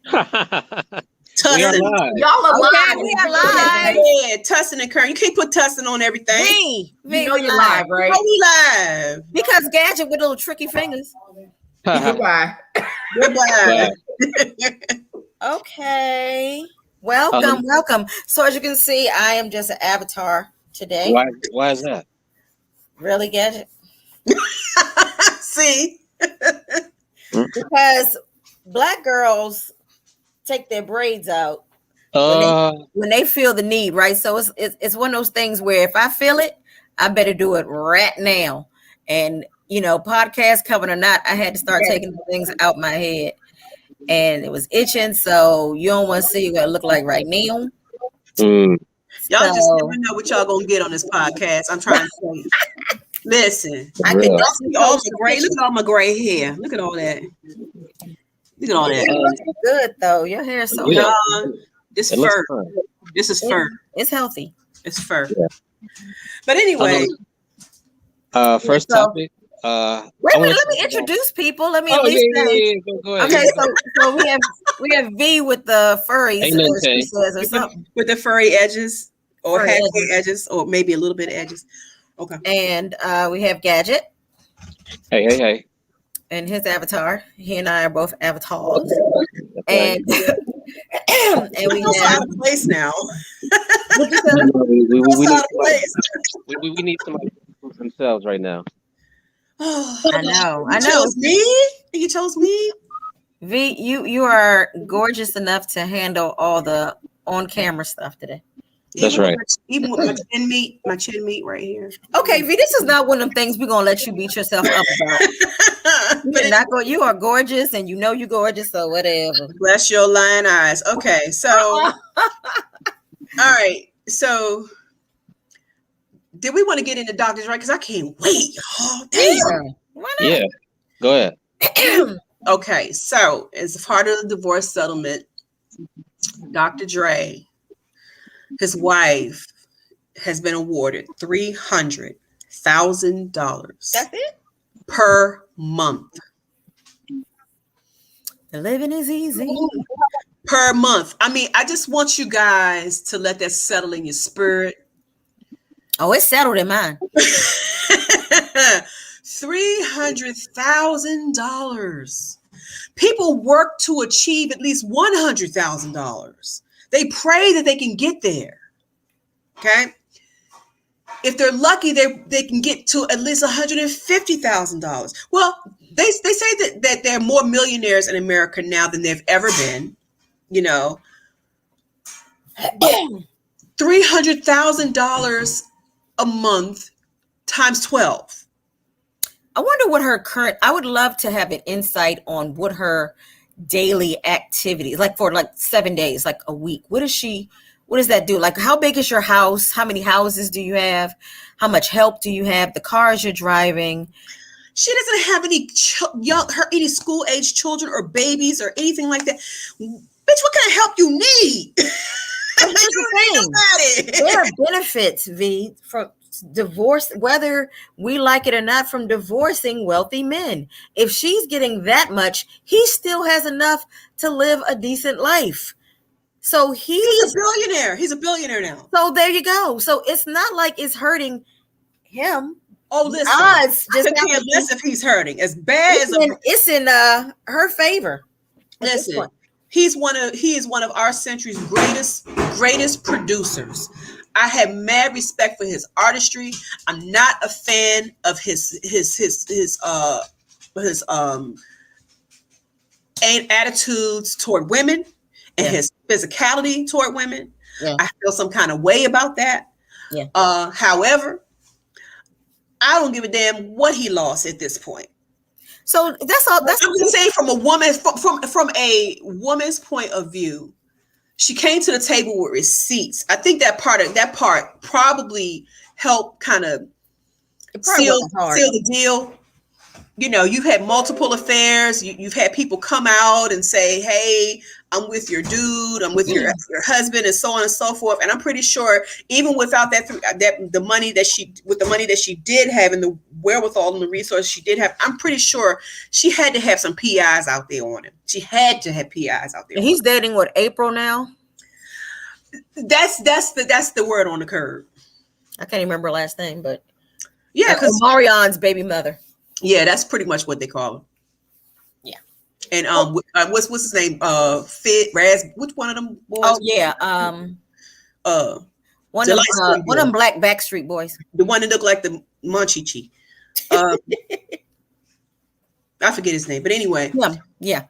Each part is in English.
Tussin. Y'all are live. We are live. Yeah, Tussin and Kern. You can't put Tussin on everything. You know you're live, right? Oh, we live. Because Gadget with little tricky fingers. Goodbye. Goodbye. Okay. Welcome. So as you can see, I am just an avatar today. Why is that? Really, Gadget? See? Because Black girls take their braids out when they feel the need, right? So it's one of those things where if I feel it, I better do it right now. And podcast covered or not, I had to start taking things out my head, and it was itching. So you don't want to see what it look like right now. Y'all just never know what y'all gonna get on this podcast. I'm trying to tell you. Listen, I can see all the gray. Look at all my gray hair. Look at all that. Look at all that. It looks good though. Your hair is so long. This fur. This is fur. It's healthy. It's fur. Yeah. But anyway. First topic. Wait, let me introduce people. Let me at least say. Go ahead. Okay, so we have V with the furries, as she says, or something. With the furry edges, or halfway edges, or maybe a little bit of edges. Okay. And we have Gadget. Hey. And his avatar. He and I are both avatars. And and we have a place now. We need somebody to prove themselves right now. I know. You chose me. V, you are gorgeous enough to handle all the on-camera stuff today. That's right. Even with my chin meat right here. Okay, V, this is not one of them things we're gonna let you beat yourself up about. You are gorgeous, and you're gorgeous, so whatever. Bless your lying eyes. Okay, so all right. So did we want to get into doctors right? Because I can't wait. Oh, damn. Why not? Yeah. Go ahead. Okay, so as part of the divorce settlement, Dr. Dre, his wife, has been awarded $300,000. That's it? Per month. The living is easy. Per month. I mean, I just want you guys to let that settle in your spirit. Oh, it's settled in mine. $300,000. People work to achieve at least $100,000. They pray that they can get there. Okay. If they're lucky, they can get to at least $150,000. Well, they say that there are more millionaires in America now than there've ever been. $300,000 a month times 12. I wonder what I would love to have an insight on what her daily activities, like for 7 days, like a week. What does that do? Like, how big is your house? How many houses do you have? How much help do you have? The cars you're driving? She doesn't have any any school age children or babies or anything like that. Bitch, what kind of help you need? Here's the thing. There are benefits, V, from divorce, whether we like it or not, from divorcing wealthy men. If she's getting that much, he still has enough to live a decent life. So he's a billionaire. He's a billionaire now. So there you go. So it's not like it's hurting him. Oh, listen. Odds just I can't less if he's hurting. As bad it's in her favor. Listen, he is one of our century's greatest producers. I have mad respect for his artistry. I'm not a fan of his attitudes toward women and his physicality toward women. Yeah. I feel some kind of way about that. Yeah. However, I don't give a damn what he lost at this point. So that's all. That's I'm just saying from a woman's point of view. She came to the table with receipts. I think that part probably helped kind of seal the deal. you've had multiple affairs. You've had people come out and say, hey, I'm with your dude, I'm with your husband, and so on and so forth. And I'm pretty sure even without the money that she did have and the wherewithal and the resources she did have, I'm pretty sure she had to have some PIs out there on him. She had to have PIs out there. And he's dating April now? That's the word on the curb. I can't even remember her last name, but yeah, because Marion's baby mother. Yeah, that's pretty much what they call him. Yeah. And what's his name? Raz. Which one of them boys? Oh yeah. One of them black Backstreet Boys. The one that looked like the Munchie. I forget his name, but anyway. Yeah.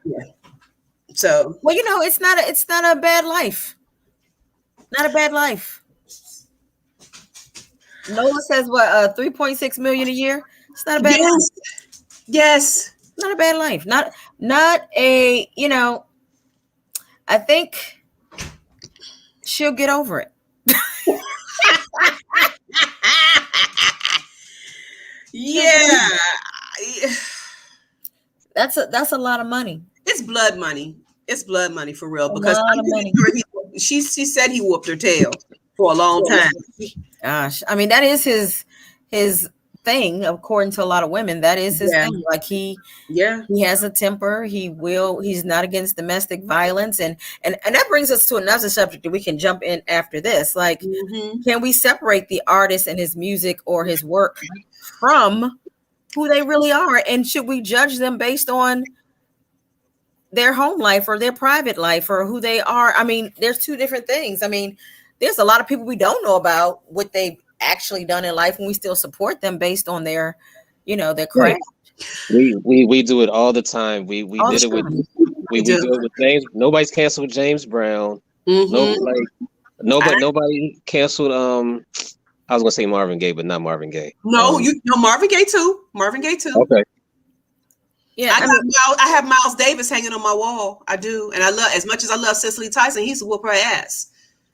So well, it's not a bad life. Not a bad life. Noah says what 3.6 million a year. It's not a bad life. Yes. Not a bad life. Not a, I think she'll get over it. Yeah. That's a lot of money. It's blood money. It's blood money for real. A Because lot of money. she said he whooped her tail for a long time. Gosh, I mean that is his thing. According to a lot of women, that is his thing. Like he has a temper. He's not against domestic violence, and that brings us to another subject that we can jump in after this. Like, can we separate the artist and his music or his work from who they really are, and should we judge them based on their home life or their private life or who they are? I mean, there's two different things. I mean, there's a lot of people we don't know about what they've actually done in life, and we still support them based on their, their craft. We do it all the time. We did it with we do it with James. Nobody's canceled James Brown. Nobody canceled. I was gonna say Marvin Gaye, but not Marvin Gaye. No, Marvin Gaye too. Okay. Yeah, I have Miles Davis hanging on my wall. I do, and I love as much as I love Cicely Tyson. He's a whoop her ass.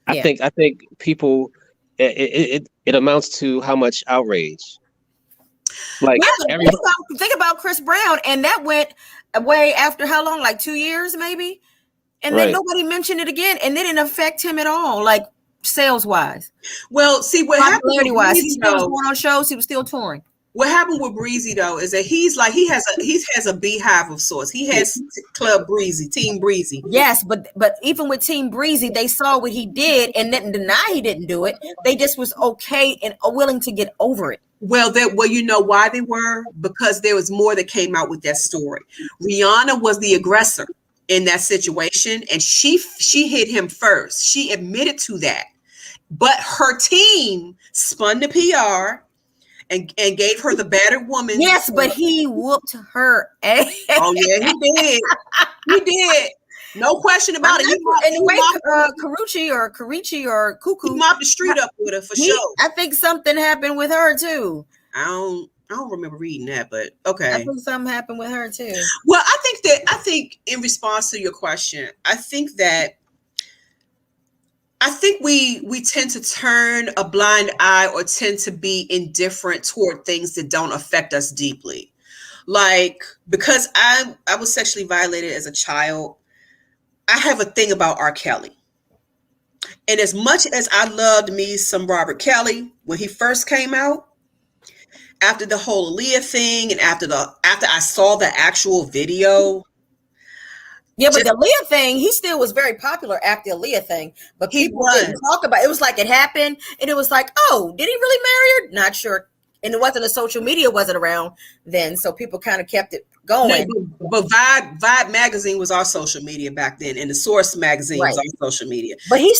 I think people. It amounts to how much outrage. Like think about Chris Brown, and that went away after how long? Like 2 years, maybe. And then nobody mentioned it again, and it didn't affect him at all, like sales wise. Well, see what happened wise, he still was going on shows. He was still touring. What happened with Breezy though is that he has a beehive of sorts. He has Club Breezy, Team Breezy. Yes, but even with Team Breezy, they saw what he did and didn't deny he didn't do it. They just was okay and willing to get over it. Well, you know why they were? Because there was more that came out with that story. Rihanna was the aggressor in that situation, and she hit him first. She admitted to that, but her team spun the PR. And gave her the battered woman. Yes, but he whooped her ass. Oh yeah, he did. He did. No question about it. Anyway, Karichi or Cuckoo, he mopped the street up with her for sure. I think something happened with her too. I don't remember reading that, but okay. I think something happened with her too. Well, I think in response to your question, I think we tend to turn a blind eye or tend to be indifferent toward things that don't affect us deeply. Like, because I was sexually violated as a child, I have a thing about R. Kelly. And as much as I loved me some Robert Kelly when he first came out, after the whole Aaliyah thing and after I saw the actual video. Yeah, but the Aaliyah thing, he still was very popular after the Aaliyah thing. But people didn't talk about it. It was like it happened, and it was like, oh, did he really marry her? Not sure. And it wasn't social media wasn't around then, so people kind of kept it going. No, but Vibe magazine was our social media back then, and the Source magazine was our social media. But he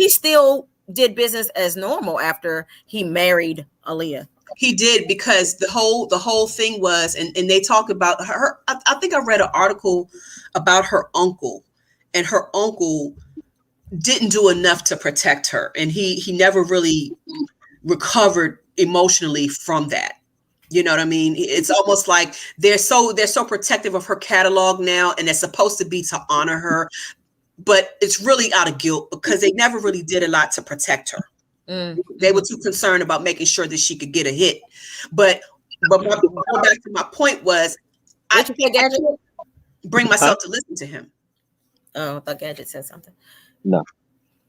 still did business as normal after he married Aaliyah. He did, because the whole thing was, and they talked about her. I think I read an article about her uncle, and her uncle didn't do enough to protect her, and he never really recovered emotionally from that. You know what I mean? It's almost like they're so protective of her catalog now, and they're supposed to be to honor her, but it's really out of guilt because they never really did a lot to protect her. They were too concerned about making sure that she could get a hit. But But going back to my point was, I bring myself to listen to him. Oh, I thought Gadget said something. No.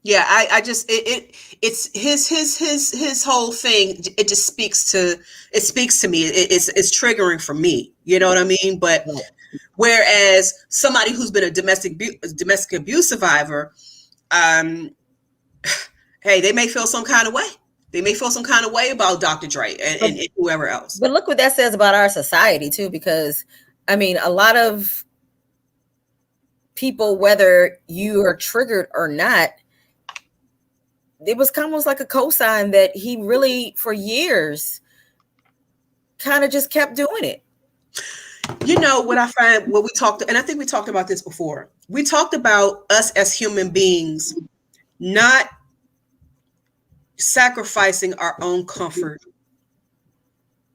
Yeah, I just it's his whole thing. It just speaks to me. It's triggering for me. You know what I mean? But whereas somebody who's been a domestic abuse survivor, hey, they may feel some kind of way. They may feel some kind of way about Dr. Dre and whoever else. But look what that says about our society too, because I mean, a lot of people, whether you are triggered or not, it was almost like a cosign that he really, for years, kind of just kept doing it. You know what I find, what we talked, and I think we talked about this before. We talked about us as human beings not sacrificing our own comfort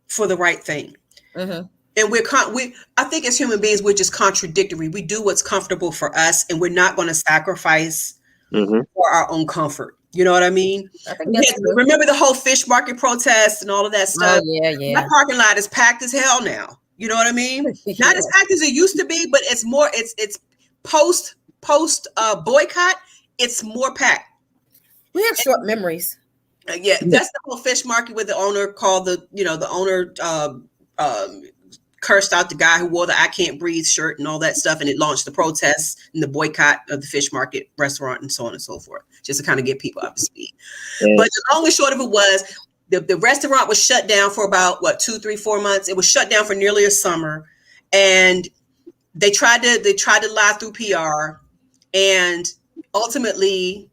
for the right thing. Mm-hmm. And I think as human beings, we're just contradictory. We do what's comfortable for us, and we're not going to sacrifice for our own comfort. You know what I mean? Remember the whole fish market protest and all of that stuff? Oh, yeah. My parking lot is packed as hell now. You know what I mean? Not as packed as it used to be, but it's more. It's post boycott. It's more packed. We have short memories. Yeah, that's the whole fish market where the owner called the owner cursed out the guy who wore the "I Can't Breathe" shirt and all that stuff, and it launched the protests and the boycott of the fish market restaurant and so on and so forth, just to kind of get people up to speed. But the long and short of it was the restaurant was shut down for about 2, 3, 4 months. It was shut down for nearly a summer, and they tried to lie through PR, and ultimately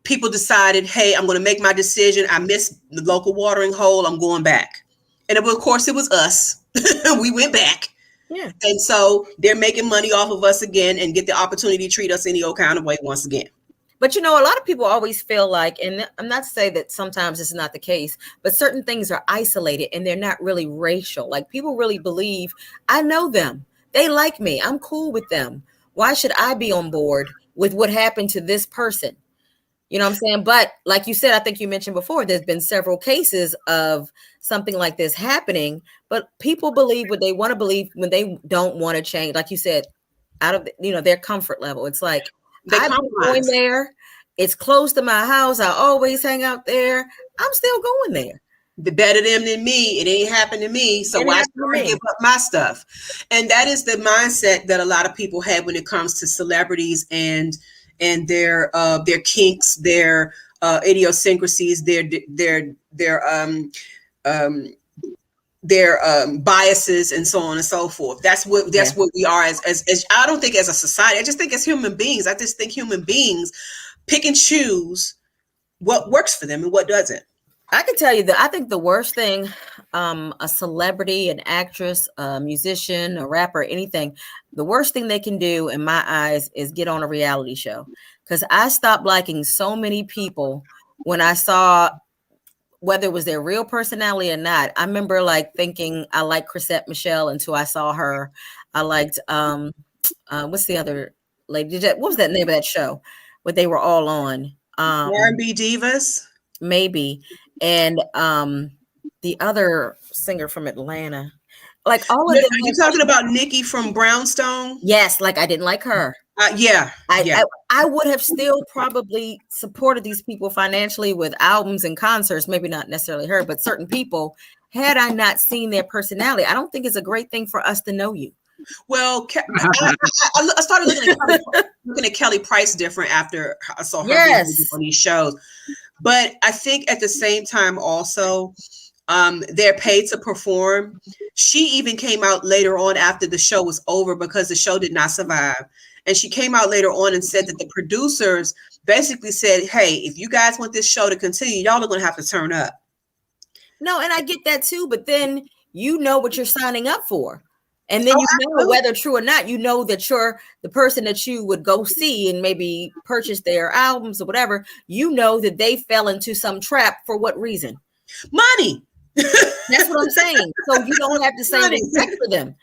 people decided, hey, I'm going to make my decision. I missed the local watering hole. I'm going back. And of course it was us. We went back. Yeah. And so they're making money off of us again and get the opportunity to treat us any old kind of way once again. But, a lot of people always feel like, and I'm not to say that sometimes it's not the case, but certain things are isolated and they're not really racial. Like people really believe, I know them. They like me. I'm cool with them. Why should I be on board with what happened to this person? You know what I'm saying? But like you said, I think you mentioned before, there's been several cases of something like this happening, but people believe what they want to believe when they don't want to change. Like you said, out of their comfort level. It's like, I'm going there. It's close to my house. I always hang out there. I'm still going there. The better them than me. It ain't happened to me. So why should I give up my stuff? And that is the mindset that a lot of people have when it comes to celebrities and their kinks, their idiosyncrasies, their biases, and so on and so forth. That's what we are as I don't think as a society. I just think as human beings. I just think human beings pick and choose what works for them and what doesn't. I can tell you that I think the worst thing a celebrity, an actress, a musician, a rapper, anything, the worst thing they can do in my eyes is get on a reality show. Because I stopped liking so many people when I saw whether it was their real personality or not. I remember thinking I liked Chrisette Michele until I saw her. I liked what's the other lady? What was that name of that show? What they were all on? R&B Divas, maybe. And the other singer from Atlanta, all of them. Are you talking about Nikki from Brownstone? Yes, I didn't like her. I would have still probably supported these people financially with albums and concerts. Maybe not necessarily her, but certain people. Had I not seen their personality, I don't think it's a great thing for us to know you. Well, I started looking at Kelly Price different after I saw her on these shows. But I think at the same time also, they're paid to perform. She even came out later on after the show was over because the show did not survive. And she came out later on and said that the producers basically said, hey, if you guys want this show to continue, y'all are going to have to turn up. No, and I get that too. But then you know what you're signing up for. And then know whether true or not, you know that you're the person that you would go see and maybe purchase their albums or whatever. You know that they fell into some trap for what reason? Money. That's what I'm saying. So you don't have to say respect for them.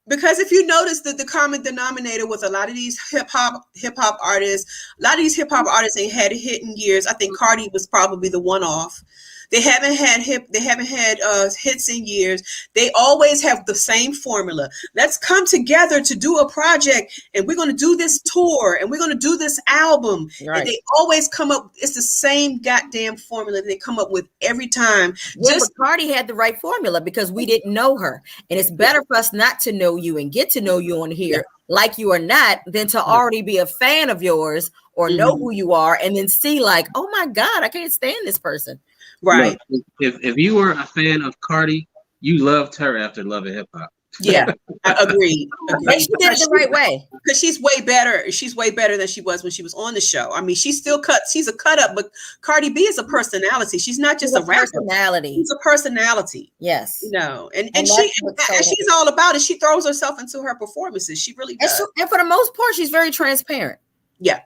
Because if you notice that the common denominator with a lot of these hip hop artists, ain't had a hit in years. I think Cardi was probably the one off. They haven't had hits in years. They always have the same formula. Let's come together to do a project, and we're going to do this tour, and we're going to do this album. Right. And they always come up. It's the same goddamn formula that they come up with every time. Yeah, but Cardi had the right formula because we didn't know her, and it's better for us not to know you and get to know you on here like you or not than to already be a fan of yours or know who you are and then see like, oh my God, I can't stand this person. Right. Look, if you were a fan of Cardi, you loved her after Love and Hip Hop. Yeah, agreed. But she did it the right way. Because she's way better. She's way better than she was when she was on the show. I mean, she's still cut. She's a cut up, but Cardi B is a personality. She's not just a rapper. Personality. She's a personality. Yes. You know, and she's all about it. She throws herself into her performances. She really does. And for the most part, she's very transparent. Yeah,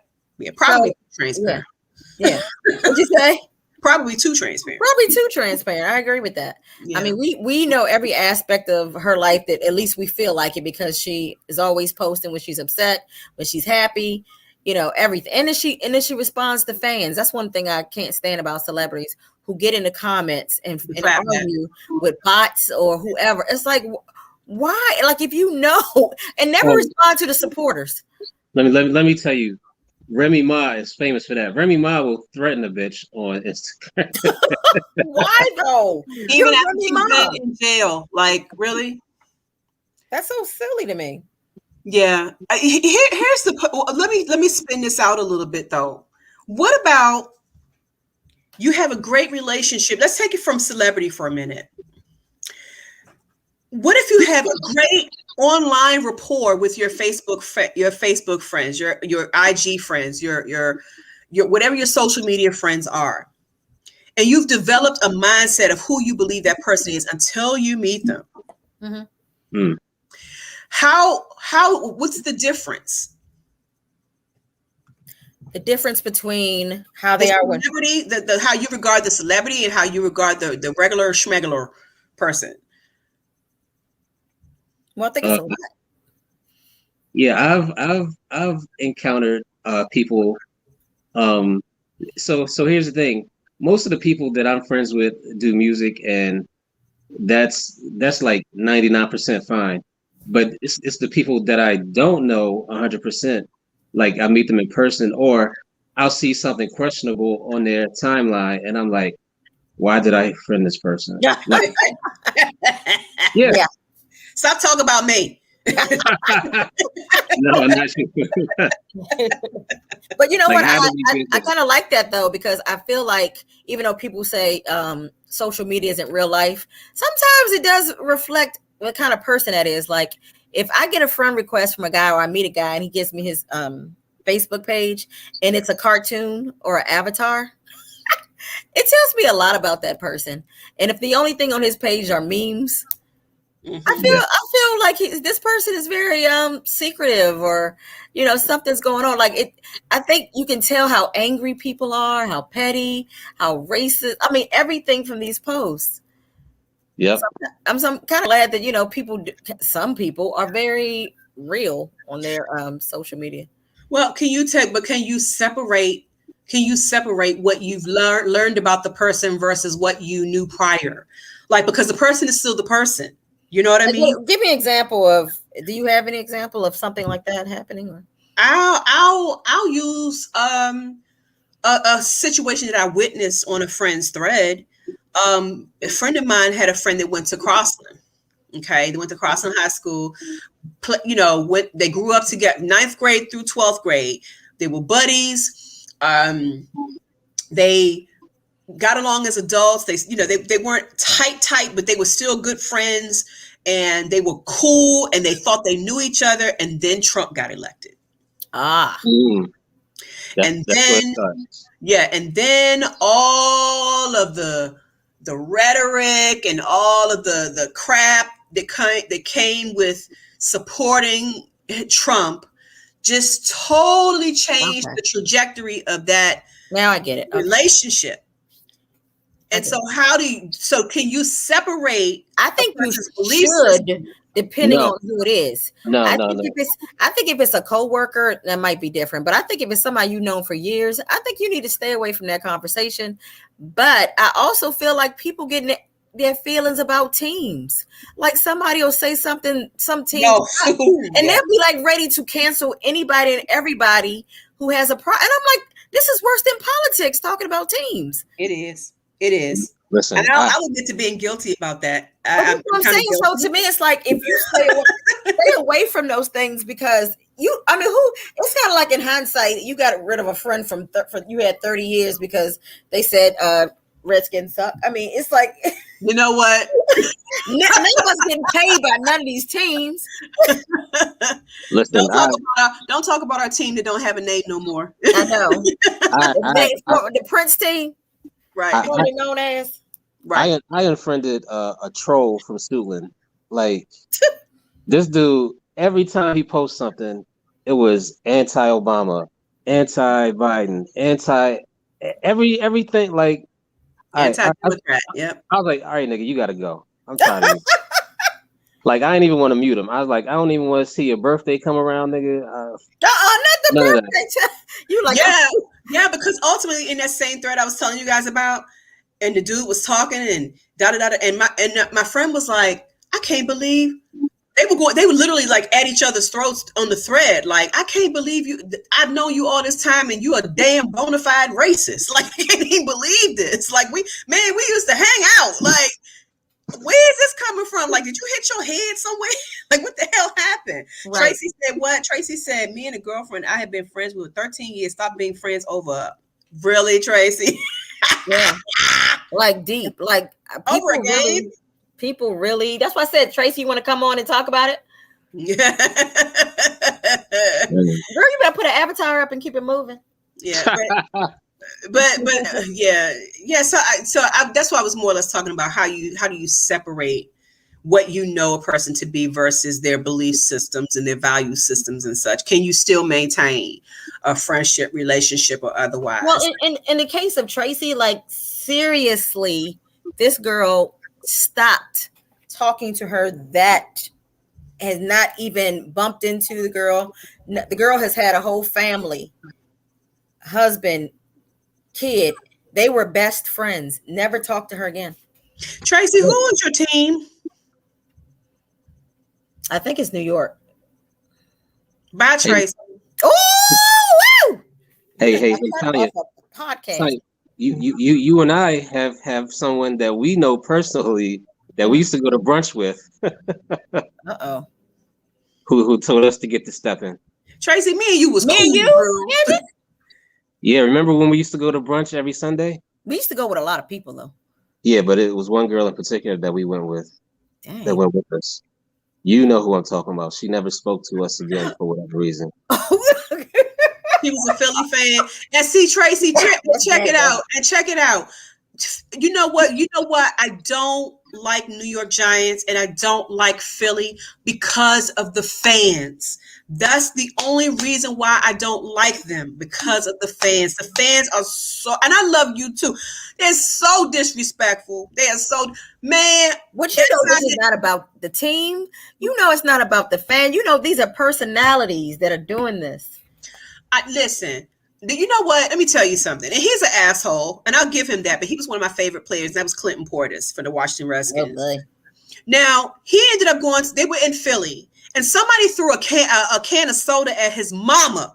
probably transparent. Yeah. What'd you say? Probably too transparent. I agree with that. Yeah. I mean, we know every aspect of her life that at least we feel like it because she is always posting when she's upset, when she's happy, you know, everything. And then she responds to fans. That's one thing I can't stand about celebrities who get in the comments and argue with bots or whoever. It's like, why? Like, if you know, and never respond to the supporters. Let me tell you. Remy Ma is famous for that. Remy Ma will threaten a bitch on Instagram. Why though? Even after she's been in jail, like really? That's so silly to me. Yeah. Here's the. Let me spin this out a little bit though. What about you have a great relationship? Let's take it from celebrity for a minute. What if you have a great online rapport with your Facebook friends, your IG friends, your whatever your social media friends are, and you've developed a mindset of who you believe that person is until you meet them? Mm-hmm. Mm. How what's the difference? The difference between how they are celebrity, how you regard the celebrity and how you regard the regular schmegular person. Well, I think it's a lot. Yeah, I've encountered people. So here's the thing. Most of the people that I'm friends with do music, and that's like 99% fine. But it's the people that I don't know 100%. Like I meet them in person, or I'll see something questionable on their timeline, and I'm like, why did I friend this person? Like, yeah. Stop talking about me. No, not you. But you know like, what? I kind of like that though, because I feel like even though people say social media isn't real life, sometimes it does reflect what kind of person that is. Like if I get a friend request from a guy or I meet a guy and he gives me his Facebook page and it's a cartoon or an avatar, it tells me a lot about that person. And if the only thing on his page are memes, I feel like this person is very secretive, or you know something's going on. Like it, I think you can tell how angry people are, how petty, how racist. I mean, everything from these posts. Yep. So I'm kind of glad that you know some people are very real on their social media. Well, can you separate what you've learned about the person versus what you knew prior? Like because the person is still the person. You know what I mean? Give me an example of. Do you have any example of something like that happening? Or? I'll use a situation that I witnessed on a friend's thread. A friend of mine had a friend that went to Crossland. Okay, they went to Crossland High School. They grew up together, 9th grade through 12th grade. They were buddies. They got along as adults. They weren't tight, but they were still good friends, and they were cool, and they thought they knew each other. And then Trump got elected. And then all of the rhetoric and all of the crap that came with supporting Trump just totally changed the trajectory of that. Now I get it. Relationship. And so can you separate? I think you belief should, depending on who it is. No. I think if it's a coworker, that might be different. But I think if it's somebody you've known for years, I think you need to stay away from that conversation. But I also feel like people getting their feelings about teams. Like somebody will say something, some team, and they'll be like ready to cancel anybody and everybody who has a problem. And I'm like, this is worse than politics, talking about teams. It is. Listen, and I'll admit to being guilty about that. I'm saying. So to me, it's like if you stay away from those things, because it's kind of like in hindsight, you got rid of a friend from you had 30 years because they said Redskins suck. I mean, it's like, you know what? None of us getting paid by none of these teams. Listen, don't talk about our team that don't have a name no more. I know. The Prince team, right? Known as. Right. I unfriended a troll from Suitland. Like this dude, every time he posts something, it was anti-Obama, anti-Biden, everything. Like anti-Democrat. Yep. I was like, all right, nigga, you gotta go. I'm tired of you. Like I didn't even want to mute him. I was like, I don't even want to see your birthday come around, nigga. Not the birthday. You like yeah, because ultimately in that same thread I was telling you guys about. And the dude was talking and and my friend was like, I can't believe they were literally like at each other's throats on the thread. Like, I can't believe you. I've known you all this time and you a damn bona fide racist. Like, I can't even believe this. Like, we used to hang out. Like, where is this coming from? Like, did you hit your head somewhere? Like, what the hell happened? Right. Tracy said what? Tracy said, me and a girlfriend I had been friends with 13 years, stopped being friends over. Really, Tracy? Yeah, like deep, like people really. That's why I said, Tracy, you want to come on and talk about it? Yeah, girl, you better put an avatar up and keep it moving. Yeah, but yeah. So that's why I was more or less talking about how do you separate what you know a person to be versus their belief systems and their value systems and such. Can you still maintain a friendship, relationship, or otherwise? Well, in the case of Tracy, like seriously, this girl stopped talking to her. That has not even bumped into the girl. The girl has had a whole family, husband, kid. They were best friends. Never talked to her again. Tracy, who is your team? I think it's New York. Bye, Tracy. Oh, woo! Hey, Tanya. Podcast. Tanya, you and I have someone that we know personally that we used to go to brunch with. Uh-oh. Who told us to get to stepping. Tracy, me and you was me cool, and you? bro. Yeah, remember when we used to go to brunch every Sunday? We used to go with a lot of people though. Yeah, but it was one girl in particular that we went with. Dang. That went with us. You know who I'm talking about. She never spoke to us again for whatever reason. He was a Philly fan. And see, Tracy, check it out. And check it out. You know what? I don't like New York Giants and I don't like Philly because of the fans. That's the only reason why I don't like them, because of the fans. The fans are so, and I love you too. They're so disrespectful. They are so, man. Which you know, this is not about the team. You know, it's not about the fan. You know, these are personalities that are doing this. Listen, you know what? Let me tell you something. And he's an asshole, and I'll give him that. But he was one of my favorite players. That was Clinton Portis for the Washington Redskins. Oh, now he ended up going. They were in Philly, and somebody threw a can of soda at his mama.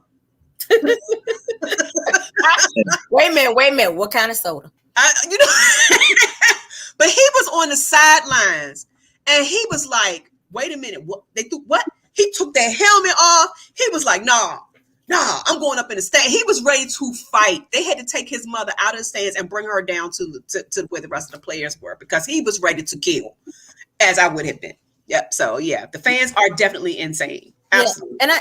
Wait a minute. What kind of soda? But he was on the sidelines, and he was like, "Wait a minute, what? They threw what?" He took their helmet off. He was like, "Nah, I'm going up in the stand." He was ready to fight. They had to take his mother out of the stands and bring her down to where the rest of the players were, because he was ready to kill, as I would have been. Yep. So yeah, the fans are definitely insane. Absolutely. Yeah.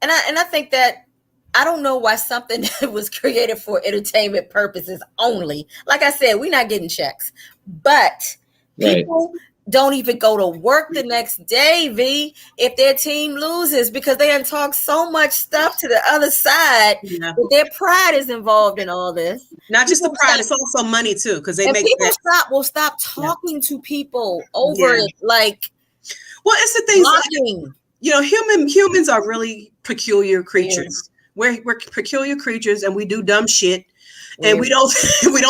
And I think that, I don't know why something that was created for entertainment purposes only. Like I said, we're not getting checks, but people don't even go to work the next day, V, if their team loses, because they done talk so much stuff to the other side. Yeah. But their pride is involved in all this. Not just the pride, it's also money too, because they make people will stop talking to people over it. Like, well, it's the things like, you know, humans are really peculiar creatures. We're peculiar creatures, and we do dumb shit. And we don't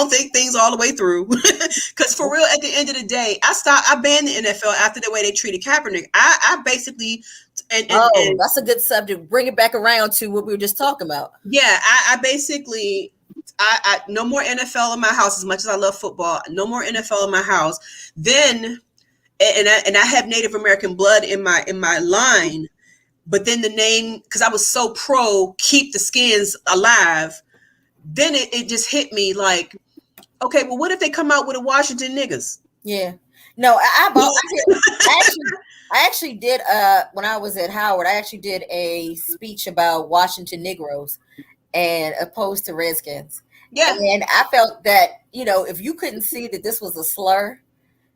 think things all the way through. Because for real, at the end of the day, I banned the NFL after the way they treated Kaepernick. I basically and that's a good subject. Bring it back around to what we were just talking about. Yeah, I basically no more NFL in my house. As much as I love football, no more NFL in my house. Then and I have Native American blood in my line, but then the name, because I was so pro keep the skins alive. Then it just hit me like, okay, well, what if they come out with a Washington niggas? Yeah. No, I actually did, when I was at Howard, I actually did a speech about Washington Negroes and opposed to Redskins. Yeah. And I felt that, you know, if you couldn't see that this was a slur.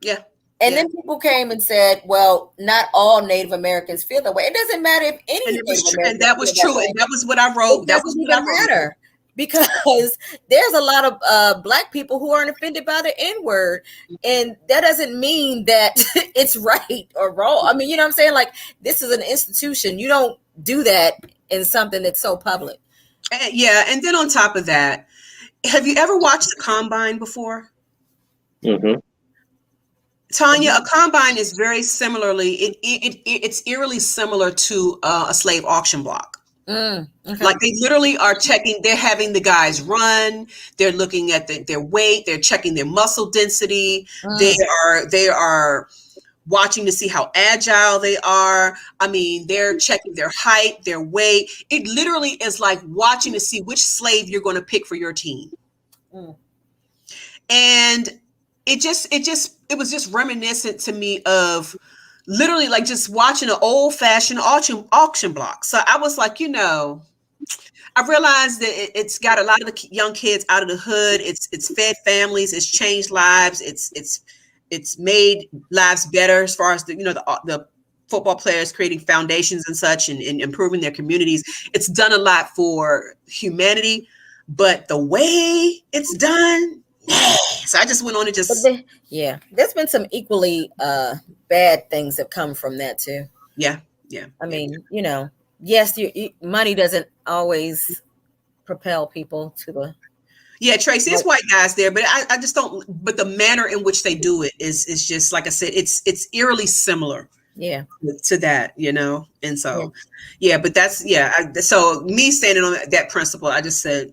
Yeah. And then people came and said, well, not all Native Americans feel that way. It doesn't matter if any and that was true. And that was what I wrote. That was what I wrote. Because there's a lot of Black people who aren't offended by the N-word. And that doesn't mean that it's right or wrong. I mean, you know what I'm saying? Like, this is an institution. You don't do that in something that's so public. Yeah. And then on top of that, have you ever watched the Combine before? Mm-hmm. Tanya, a Combine is very similarly, it's eerily similar to a slave auction block. Okay. Like they literally are checking, they're having the guys run, they're looking at their weight, they're checking their muscle density, they are watching to see how agile they are. I mean, they're checking their height, their weight. It literally is like watching to see which slave you're going to pick for your team. And it was just reminiscent to me of literally like just watching an old fashioned auction block. So I was like, you know, I realized that it's got a lot of the young kids out of the hood. It's fed families. It's changed lives. It's made lives better as far as the football players creating foundations and such and improving their communities. It's done a lot for humanity, but the way it's done, so I just went on and just there's been some equally bad things that come from that too. Yeah. I mean, you know, yes, money doesn't always propel people to the. Yeah, Tracy, it's white guys there, but I just don't. But the manner in which they do it is just like I said, it's eerily similar. Yeah. To that, you know, and so but that's so me standing on that principle, I just said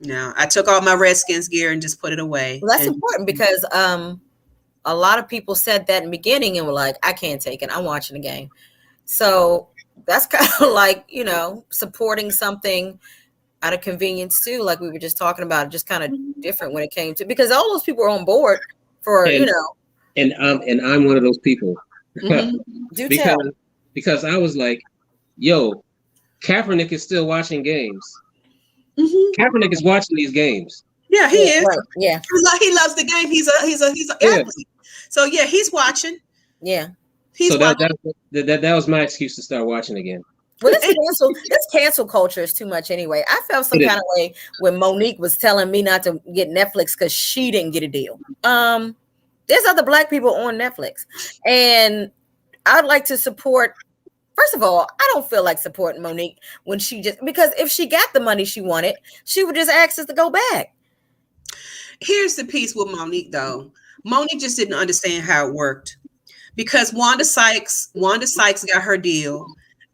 no. I took all my Redskins gear and just put it away. Well, that's important because a lot of people said that in the beginning and were like, I can't take it. I'm watching the game. So that's kind of like, you know, supporting something out of convenience too, like we were just talking about, just kind of different when it came to, because all those people are on board for you know. And I'm one of those people. Because I was like, yo, Kaepernick is still watching games. Kaepernick is watching these games. Yeah, he is. Right. Yeah, he loves the game. He's an athlete. So yeah, he's watching. Yeah, he's watching. That was my excuse to start watching again. Well, this cancel culture is too much anyway. I felt some kind of way when Monique was telling me not to get Netflix because she didn't get a deal. There's other Black people on Netflix, and I'd like to support. First of all, I don't feel like supporting Monique when because if she got the money she wanted, she would just ask us to go back. Here's the piece with Monique, though. Monique just didn't understand how it worked because Wanda Sykes got her deal,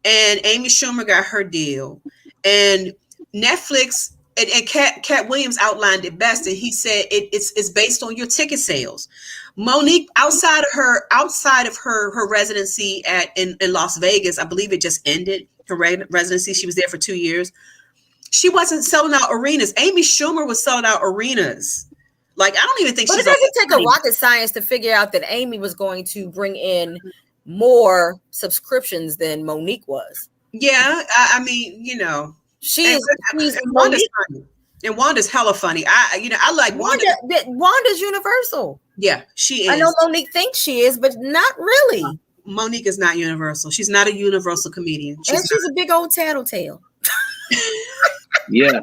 and Amy Schumer got her deal, and Netflix. And Cat Williams outlined it best, and he said it's based on your ticket sales. Monique, outside of her residency in Las Vegas, I believe it just ended her residency. She was there for 2 years. She wasn't selling out arenas. Amy Schumer was selling out arenas. Like, I don't even think. But it doesn't take a rocket science to figure out that Amy was going to bring in more subscriptions than Monique was. Yeah, I mean, you know. She's Wanda's tiny. And Wanda's hella funny. I like Wanda. Wanda's universal. Yeah, she is. I know Monique thinks she is, but not really. Monique is not universal. She's not a universal comedian. She's a big old tattletale. Yeah.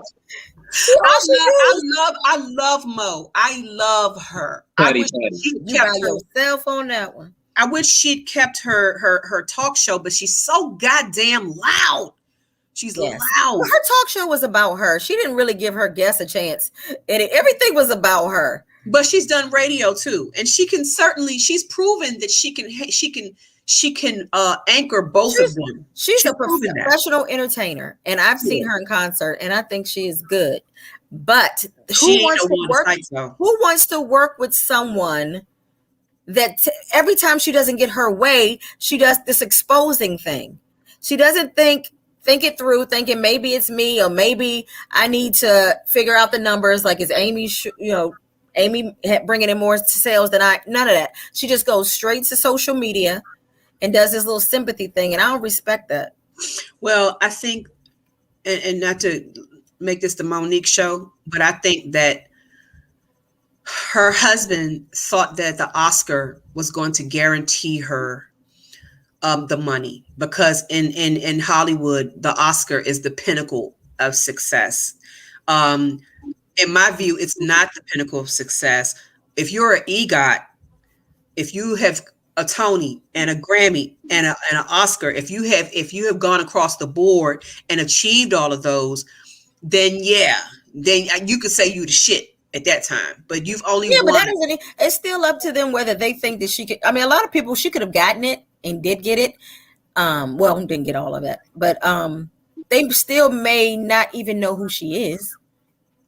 I love Mo. I love her. You got yourself on that one. I wish she'd kept her talk show, but she's so goddamn loud. She's loud. Well, her talk show was about her. She didn't really give her guests a chance. Everything was about her. But she's done radio too, and she's proven that she can anchor both of them. She's a professional entertainer, and I've seen her in concert, and I think she is good. But who wants to work with someone that every time she doesn't get her way, she does this exposing thing? She doesn't think it through, thinking maybe it's me, or maybe I need to figure out the numbers. Like, is Amy, Amy bringing in more sales than I? None of that. She just goes straight to social media and does this little sympathy thing, and I don't respect that. Well, I think, and not to make this the Monique show, but I think that her husband thought that the Oscar was going to guarantee her the money, because in Hollywood, the Oscar is the pinnacle of success. In my view, it's not the pinnacle of success. If you're an EGOT, if you have a Tony and a Grammy and an Oscar, if you have gone across the board and achieved all of those, then you could say you the shit at that time. But you've only won. But that isn't. It's still up to them whether they think that she could. I mean, a lot of people, she could have gotten it and did get it. Well, didn't get all of it, but they still may not even know who she is.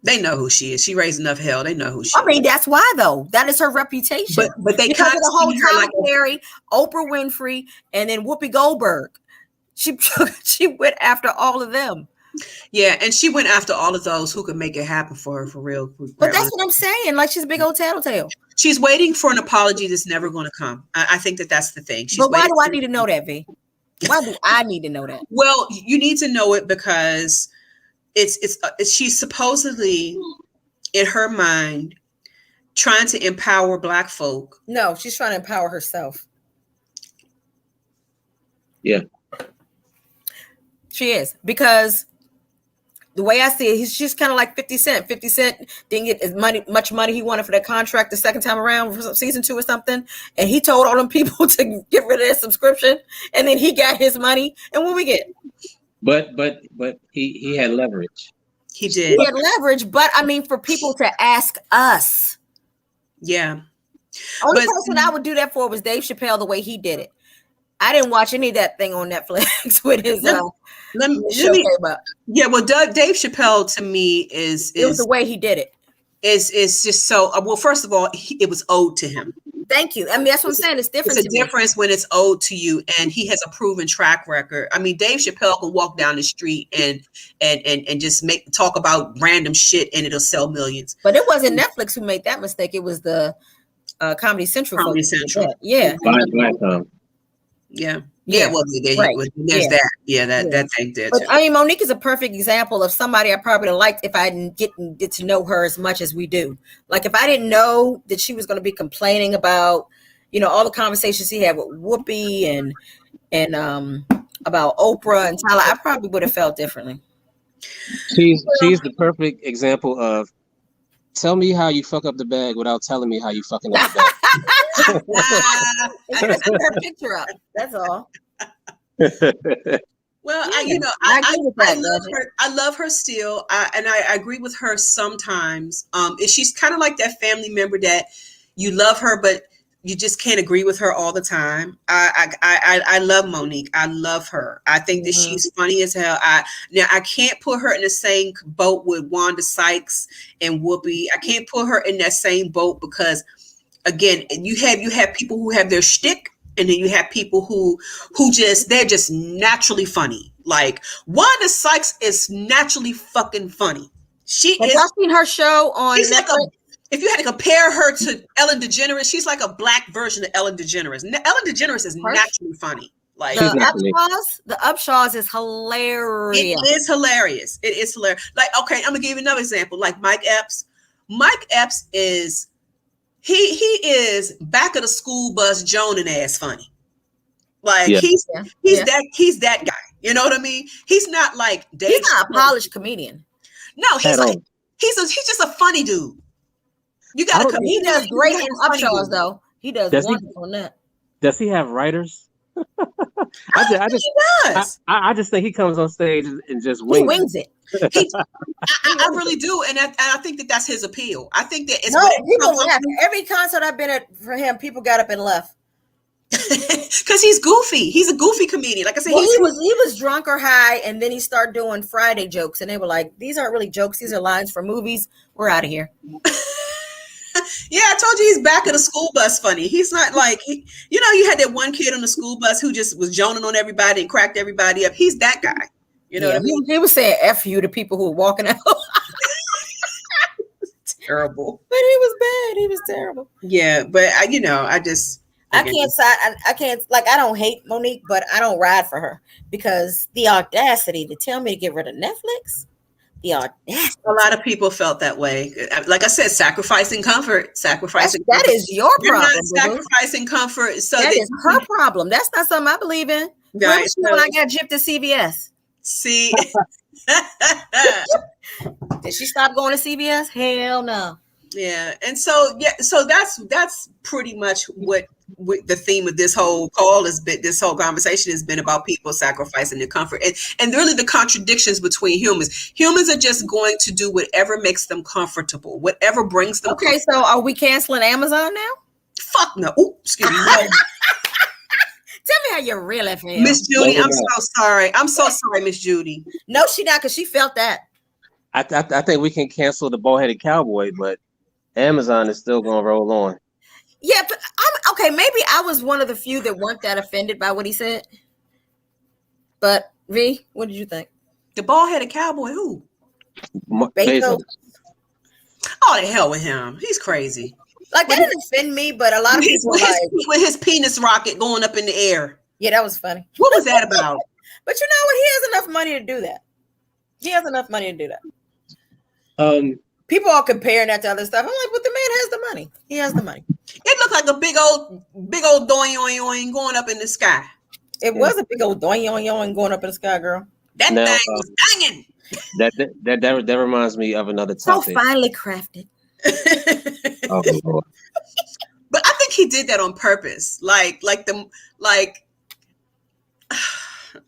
They know who she is. She raised enough hell. They know who she is. I mean, that's why, though. That is her reputation. But they because of the whole Tyler Perry, Oprah Winfrey, and then Whoopi Goldberg. She went after all of them. Yeah, and she went after all of those who could make it happen for her, for real. But that's what I'm saying. Like, she's a big old tattletale. She's waiting for an apology that's never going to come. I think that's the thing. But why do I need to know that, V? Why do I need to know that? Well, you need to know it because she's supposedly, in her mind, trying to empower Black folk. No, she's trying to empower herself. Yeah. She is, because the way I see it, she's kind of like 50 Cent. 50 Cent didn't get as much money he wanted for that contract the second time around for season 2 or something. And he told all them people to get rid of their subscription. And then he got his money. And what we get? But he had leverage. He did. He had leverage, but I mean, for people to ask us. Yeah. Only person I would do that for was Dave Chappelle, the way he did it. I didn't watch any of that thing on Netflix with his Yeah, well, Dave Chappelle to me is it was the way he did it. Is just so well. First of all, it was owed to him. Thank you. I mean, that's what I'm saying. It's different. It's a difference when it's owed to you, and he has a proven track record. I mean, Dave Chappelle can walk down the street and just talk about random shit, and it'll sell millions. But it wasn't Netflix who made that mistake. It was the Comedy Central. Comedy Central. Yeah. Yeah. Well, there's that. Yeah, that thing did. But I mean, Monique is a perfect example of somebody I probably would have liked if I didn't get to know her as much as we do. Like, if I didn't know that she was going to be complaining about, all the conversations he had with Whoopi and about Oprah and Tyler, I probably would have felt differently. She's the perfect example of, tell me how you fuck up the bag without telling me how you fucking up the bag. Put her picture up. That's all. Well, I love her still, and I agree with her sometimes. She's kind of like that family member that you love her, but you just can't agree with her all the time. I love Monique. I love her. I think that she's funny as hell. I can't put her in the same boat with Wanda Sykes and Whoopi. I can't put her in that same boat because, again, you have people who have their shtick, and then you have people who they're just naturally funny. Like, Wanda Sykes is naturally fucking funny. Have y'all seen her show on Netflix? If you had to compare her to Ellen DeGeneres, she's like a Black version of Ellen DeGeneres. Ellen DeGeneres is naturally funny. Like the Upshaws is hilarious. It is hilarious. It is hilarious. Like, okay, I'm gonna give you another example. Like Mike Epps. Mike Epps is he is back of the school bus joning ass funny. Like he's that guy. You know what I mean? He's not like Dave. He's not a polished comedian. No, he's just a funny dude. You got to. He does great in Upshaws though. He does wonderful on that. Does he have writers? I just think he comes on stage and just wings it. I really do, and I think that that's his appeal. I think that it's every concert I've been at for him, people got up and left because he's goofy. He's a goofy comedian. Like I said, he was drunk or high, and then he started doing Friday jokes, and they were like, "These aren't really jokes; these are lines for movies. We're out of here." Yeah, I told you he's back of the school bus funny. He's not like, you had that one kid on the school bus who just was joning on everybody and cracked everybody up. He's that guy. You know what I mean? He was saying F you to people who were walking out. Terrible. But he was bad. He was terrible. Yeah, but I don't hate Monique, but I don't ride for her because the audacity to tell me to get rid of Netflix. A lot of people felt that way. Like I said, sacrificing comfort. That is your problem. You're not sacrificing comfort. So that is her problem. That's not something I believe in. Right, when I got gypped at CVS. See, did she stop going to CVS? Hell no. Yeah, and so that's pretty much what the theme of this whole call has been. This whole conversation has been about people sacrificing their comfort, and really the contradictions between humans. Humans are just going to do whatever makes them comfortable, whatever brings them. Okay, so are we canceling Amazon now? Fuck no. Ooh, excuse me. No. Tell me how you really feel, Miss Judy. I'm so sorry. I'm so sorry, Miss Judy. No, she not, because she felt that. I think we can cancel the bald-headed cowboy, but Amazon is still going to roll on. Yeah, but I'm okay. Maybe I was one of the few that weren't that offended by what he said. But V, what did you think? The bald-headed cowboy, who? Bezos. Oh, the hell with him. He's crazy. Like, that didn't offend me, but a lot of people with his penis rocket going up in the air. Yeah, that was funny. What was that about? But you know what? He has enough money to do that. People are comparing that to other stuff. I'm like, but the man has the money. He has the money. It looked like a big old doing going up in the sky. It was a big old doing going up in the sky, girl. That thing was banging. That reminds me of another topic. So finely crafted. Oh, Lord. But I think he did that on purpose. Like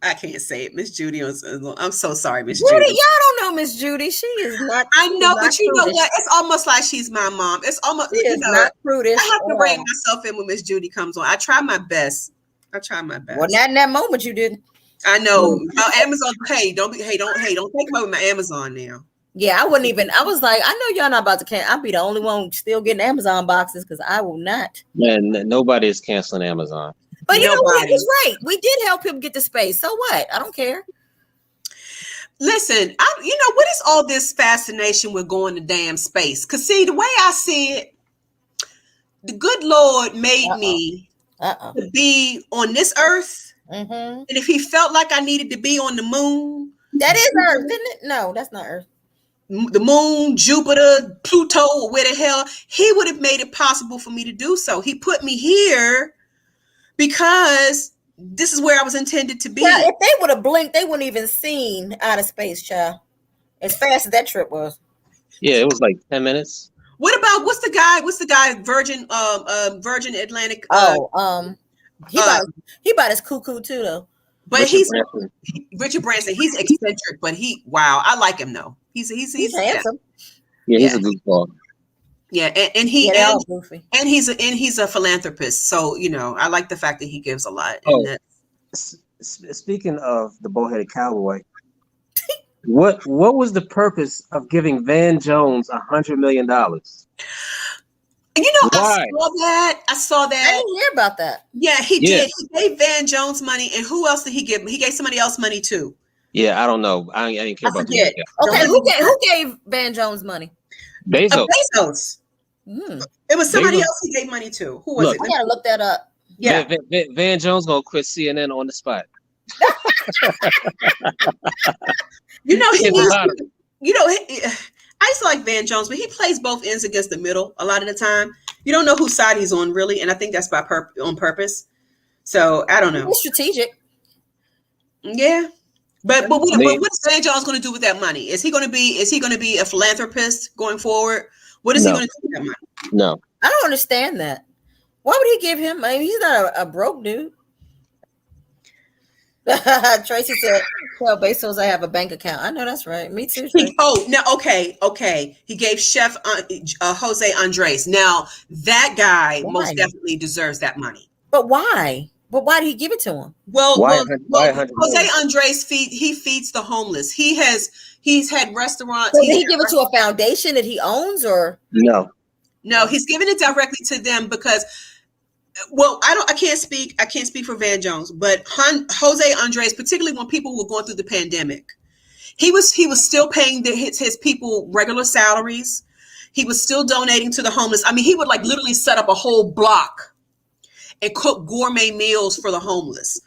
I can't say it, Miss Judy. I'm so sorry, Miss Judy. Y'all don't know Miss Judy. She is not. I know, but you know what? It's almost like she's my mom. It's almost not prudish. I have to bring myself in when Miss Judy comes on. I try my best. Well, not in that moment you didn't. I know. Amazon. Hey, don't take me with my Amazon now. Yeah, I wouldn't even. I was like, I know y'all not about to cancel. I'll be the only one still getting Amazon boxes because I will not. Man, nobody is canceling Amazon. But you know what? He's right. We did help him get the space. So what? I don't care. Listen, what is all this fascination with going to damn space? Because see, the way I see it, the good Lord made me to be on this earth. Mm-hmm. And if he felt like I needed to be on the moon. That is Earth, isn't it? No, that's not Earth. The moon, Jupiter, Pluto, or where the hell, he would have made it possible for me to do so. He put me here because this is where I was intended to be. Well, if they would have blinked, they wouldn't even seen outer space, child. As fast as that trip was. Yeah, it was like 10 minutes. What about what's the guy Virgin Atlantic? He about as cuckoo too though. But Richard Branson. He's eccentric, but I like him though. He's handsome. Yeah, he's a goofball. Yeah, and he's a philanthropist. So I like the fact that he gives a lot. Speaking of the bald-headed cowboy, what was the purpose of giving Van Jones $100 million? Why? I saw that. I didn't hear about that. Yeah, he did. He gave Van Jones money, and who else did he give? He gave somebody else money too. Yeah, I don't know. I didn't care about that. Okay, who gave Van Jones money? Bezos. Bezos. It was somebody else he gave money to. Who was it? I gotta look that up. Yeah. Van Jones gonna quit CNN on the spot. You know, he In the needs, bottom. you know, I used to like Van Jones, but he plays both ends against the middle a lot of the time. You don't know whose side he's on, really, and I think that's on purpose. So I don't know. It's strategic. Yeah, but what Nate, is Van Jones going to do with that money? Is he going to be a philanthropist going forward? What is he No. going to do with that money? no. I don't understand that. Why would he give him? I mean, he's not a broke dude. Tracy said, "Tell Bezos I have a bank account." I know that's right. Me too. Tracy. Okay. He gave Chef Jose Andres. Now that guy Why? most definitely deserves that money. But why? But why did he give it to him? Well, Why Jose 100 million? Andres feeds the homeless. He's had restaurants. So did he give it to a foundation that he owns, or No. No, he's giving it directly to them because, well, I can't speak for Van Jones, but Jose Andres, particularly when people were going through the pandemic, he was still paying his people regular salaries. He was still donating to the homeless. I mean, he would like literally set up a whole block and cook gourmet meals for the homeless.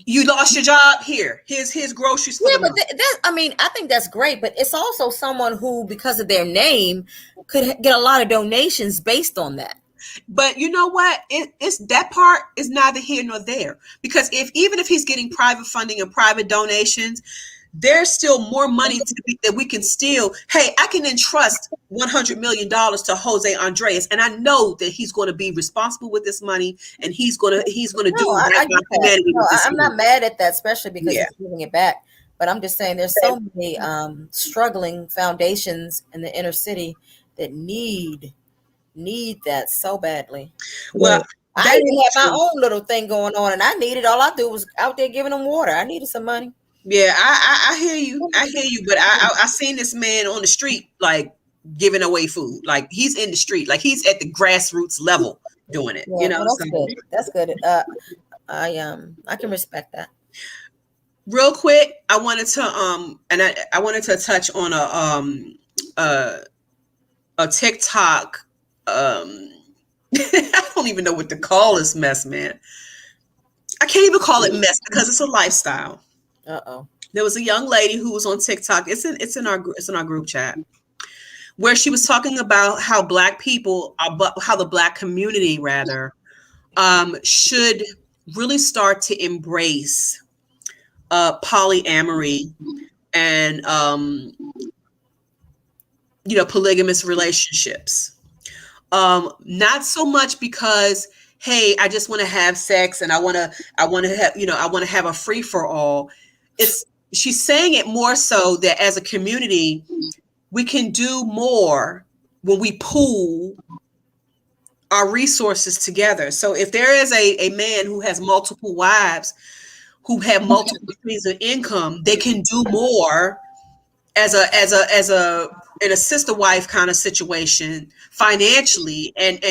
You lost your job, here's groceries for yeah? the But month. I mean, I think that's great. But it's also someone who, because of their name, could get a lot of donations based on that. But you know what? It's that part is neither here nor there, because even if he's getting private funding and private donations, there's still more money that we can steal. Hey, I can entrust $100 million to Jose Andres, and I know that he's going to be responsible with this money, and he's going to do right by humanity. No, I'm not mad at that, especially because Yeah. he's giving it back. But I'm just saying, there's so many struggling foundations in the inner city that need that so badly. Well, I even had my own little thing going on, and I needed. All I do was out there giving them water. I needed some money. yeah, I hear you. But I seen this man on the street like giving away food. Like he's in the street, like he's at the grassroots level doing it. Yeah, You know, well, that's good. That's good. I can respect that. Real quick, I wanted to I wanted to touch on a TikTok. I don't even know what to call this mess, man. I can't even call it mess because it's a lifestyle. Uh-oh. There was a young lady who was on TikTok. It's in our group chat, where she was talking about how how the Black community rather should really start to embrace polyamory and polygamous relationships. Not so much because, hey, I just want to have sex and I want to have a free for all. She's saying it more so that as a community, we can do more when we pool our resources together. So if there is a man who has multiple wives who have multiple streams of income, they can do more as in a sister wife kind of situation financially and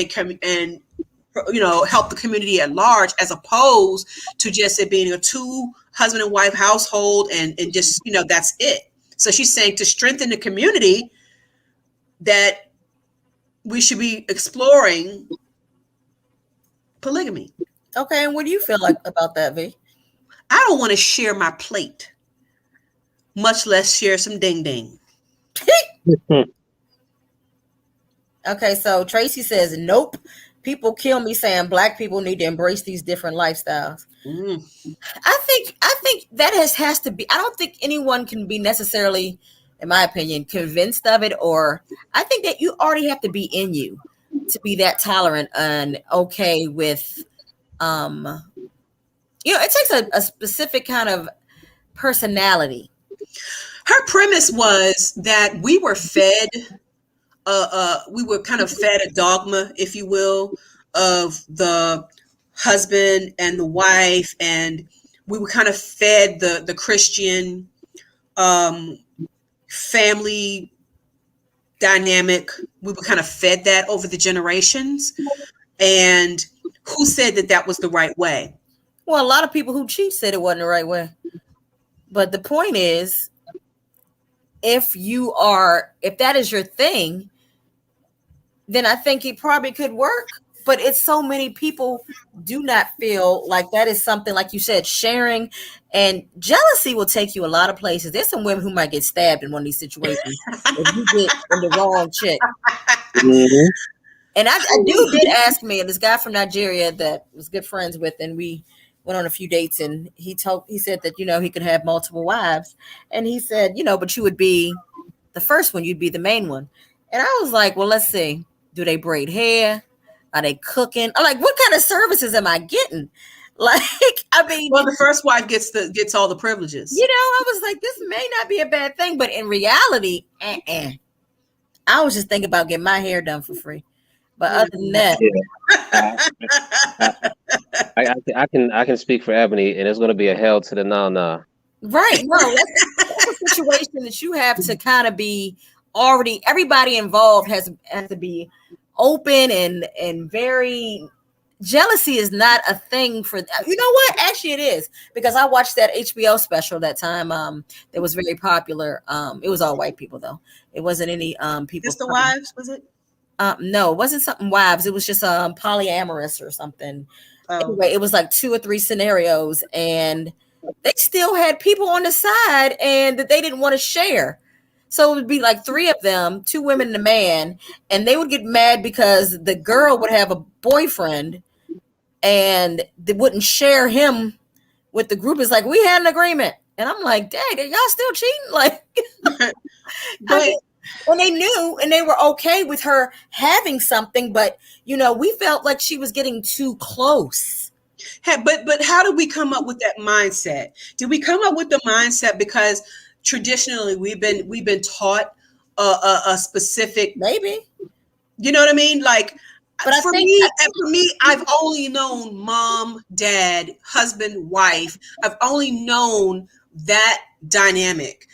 help the community at large, as opposed to just it being a 2 husband and wife household and just that's it. So she's saying to strengthen the community that we should be exploring polygamy. Okay, and what do you feel like about that, V? I don't want to share my plate, much less share some ding ding. Okay, so Tracy says, nope. People kill me saying Black people need to embrace these different lifestyles. I think that has to be. I don't think anyone can be necessarily, in my opinion, convinced of it, or I think that you already have to be in you to be that tolerant and okay with, it takes a specific kind of personality. Her premise was that we were fed, kind of fed a dogma, if you will, of the husband and the wife, and we were kind of fed the Christian family dynamic. We were kind of fed that over the generations, and who said that was the right way? Well, a lot of people who cheat said it wasn't the right way. But the point is, if that is your thing, then I think it probably could work. but it's so many people do not feel like that is something, like you said, sharing, and jealousy will take you a lot of places. There's some women who might get stabbed in one of these situations if you get in the wrong chick. Mhm. And I dude did ask me, and this guy from Nigeria that was good friends with, and we went on a few dates, and he said that, he could have multiple wives. And he said, but you would be the first one, you'd be the main one. And I was like, well, let's see. Do they braid hair? Are they cooking? I'm like, what kind of services am I getting? Like, I mean, well, the first wife gets all the privileges. I was like, this may not be a bad thing, but in reality, I was just thinking about getting my hair done for free. But other than that, I can speak for Ebony, and it's going to be a hell to the no. Right? No, that's a situation that you have to kind of be already. Everybody involved has to be open and very. Jealousy is not a thing for. You know what? Actually, it is, because I watched that HBO special that time. That was very popular. It was all white people though. It wasn't any people. Just the wives, was it? No, it wasn't something wives. It was just polyamorous or something. Oh. Anyway, it was like 2 or 3 scenarios, and they still had people on the side and that they didn't want to share. So it would be like 3 of them, 2 women and a man, and they would get mad because the girl would have a boyfriend and they wouldn't share him with the group. It's like, we had an agreement. And I'm like, dang, are y'all still cheating? Like, but when they knew and they were okay with her having something, but we felt like she was getting too close. But how did we come up with that mindset? Did we come up with the mindset because traditionally we've been taught a specific, maybe, you know what I mean? Like, but for me, I've only known mom, dad, husband, wife. I've only known that dynamic.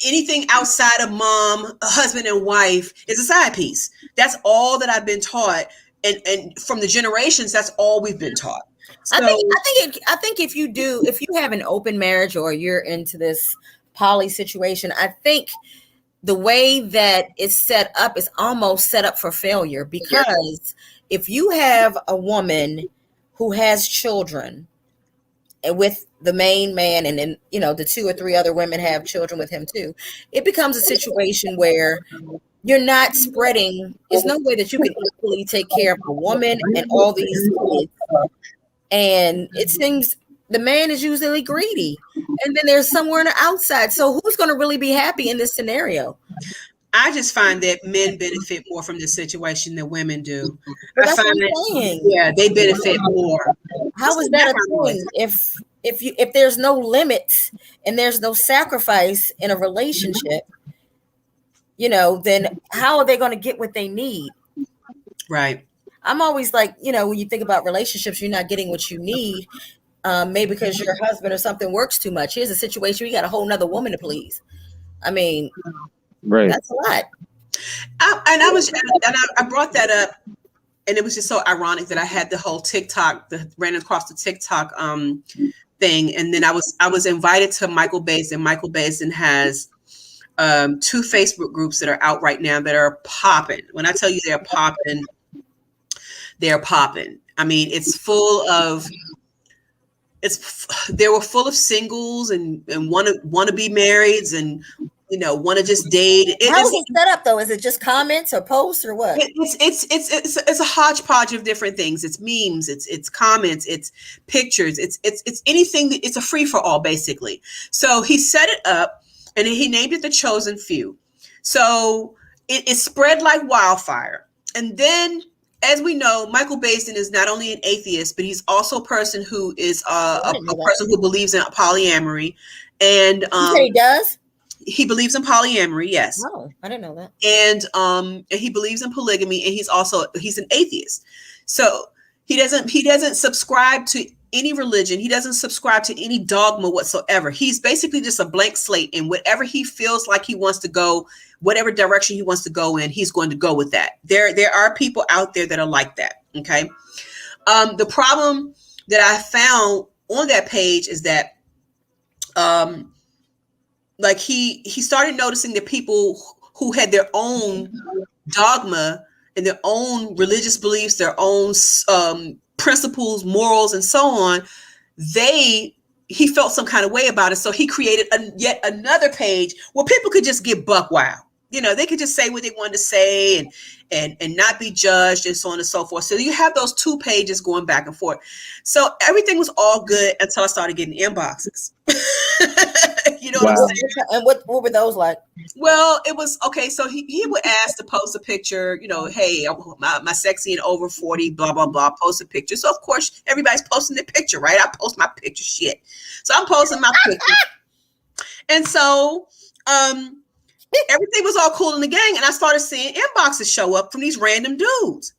Anything outside of mom, husband, and wife is a side piece. That's all that I've been taught, and from the generations, that's all we've been taught. So, I think if you have an open marriage or you're into this poly situation, I think the way that it's set up is almost set up for failure, because if you have a woman who has children and with the main man, and then the 2 or 3 other women have children with him too, it becomes a situation where you're not spreading. There's no way that you can equally take care of a woman and all these kids. And it seems the man is usually greedy, and then there's somewhere on the outside. So who's going to really be happy in this scenario? I just find that men benefit more from this situation than women do. But that's what I'm saying. Yeah, they benefit more. How is that a thing? If there's no limits and there's no sacrifice in a relationship, then how are they going to get what they need? Right. I'm always like, when you think about relationships, you're not getting what you need. Maybe because your husband or something works too much. Here's a situation, you got a whole nother woman to please. I mean, right. That's a lot. I brought that up, and it was just so ironic that I had the whole ran across the TikTok thing, and then I was invited to Michael Basin. Michael Basin has 2 Facebook groups that are out right now that are popping. When I tell you they're popping, they're popping. I mean, it's full of. They were full of singles and want to be marrieds and want to just date. How is it set up though? Is it just comments or posts or what? It's a hodgepodge of different things. It's memes. It's comments. It's pictures. It's anything. It's a free for all basically. So he set it up and he named it The Chosen Few. So it spread like wildfire. And then, as we know, Michael Basin is not only an atheist, but he's also a person who is a person who believes in polyamory. And you said he does? He believes in polyamory, yes. Oh, I didn't know that. And he believes in polygamy, and he's an atheist. So he doesn't subscribe to any religion. He doesn't subscribe to any dogma whatsoever. He's basically just a blank slate, and whatever he feels like he wants to go, whatever direction he wants to go in, he's going to go with that. There are people out there that are like that. Okay. The problem that I found on that page is that, like he started noticing that people who had their own dogma and their own religious beliefs, their own principles, morals, and so on, he felt some kind of way about it. So he created yet another page where people could just get buck wild. They could just say what they wanted to say and not be judged and so on and so forth. So you have those 2 pages going back and forth. So everything was all good until I started getting inboxes. What I'm saying? And what were those like? Well, it was okay. So he would ask to post a picture, hey, my sexy and over 40, blah, blah, blah, post a picture. So of course everybody's posting their picture, right? I post my picture shit. So I'm posting my picture. And so, everything was all cool in the gang, and I started seeing inboxes show up from these random dudes.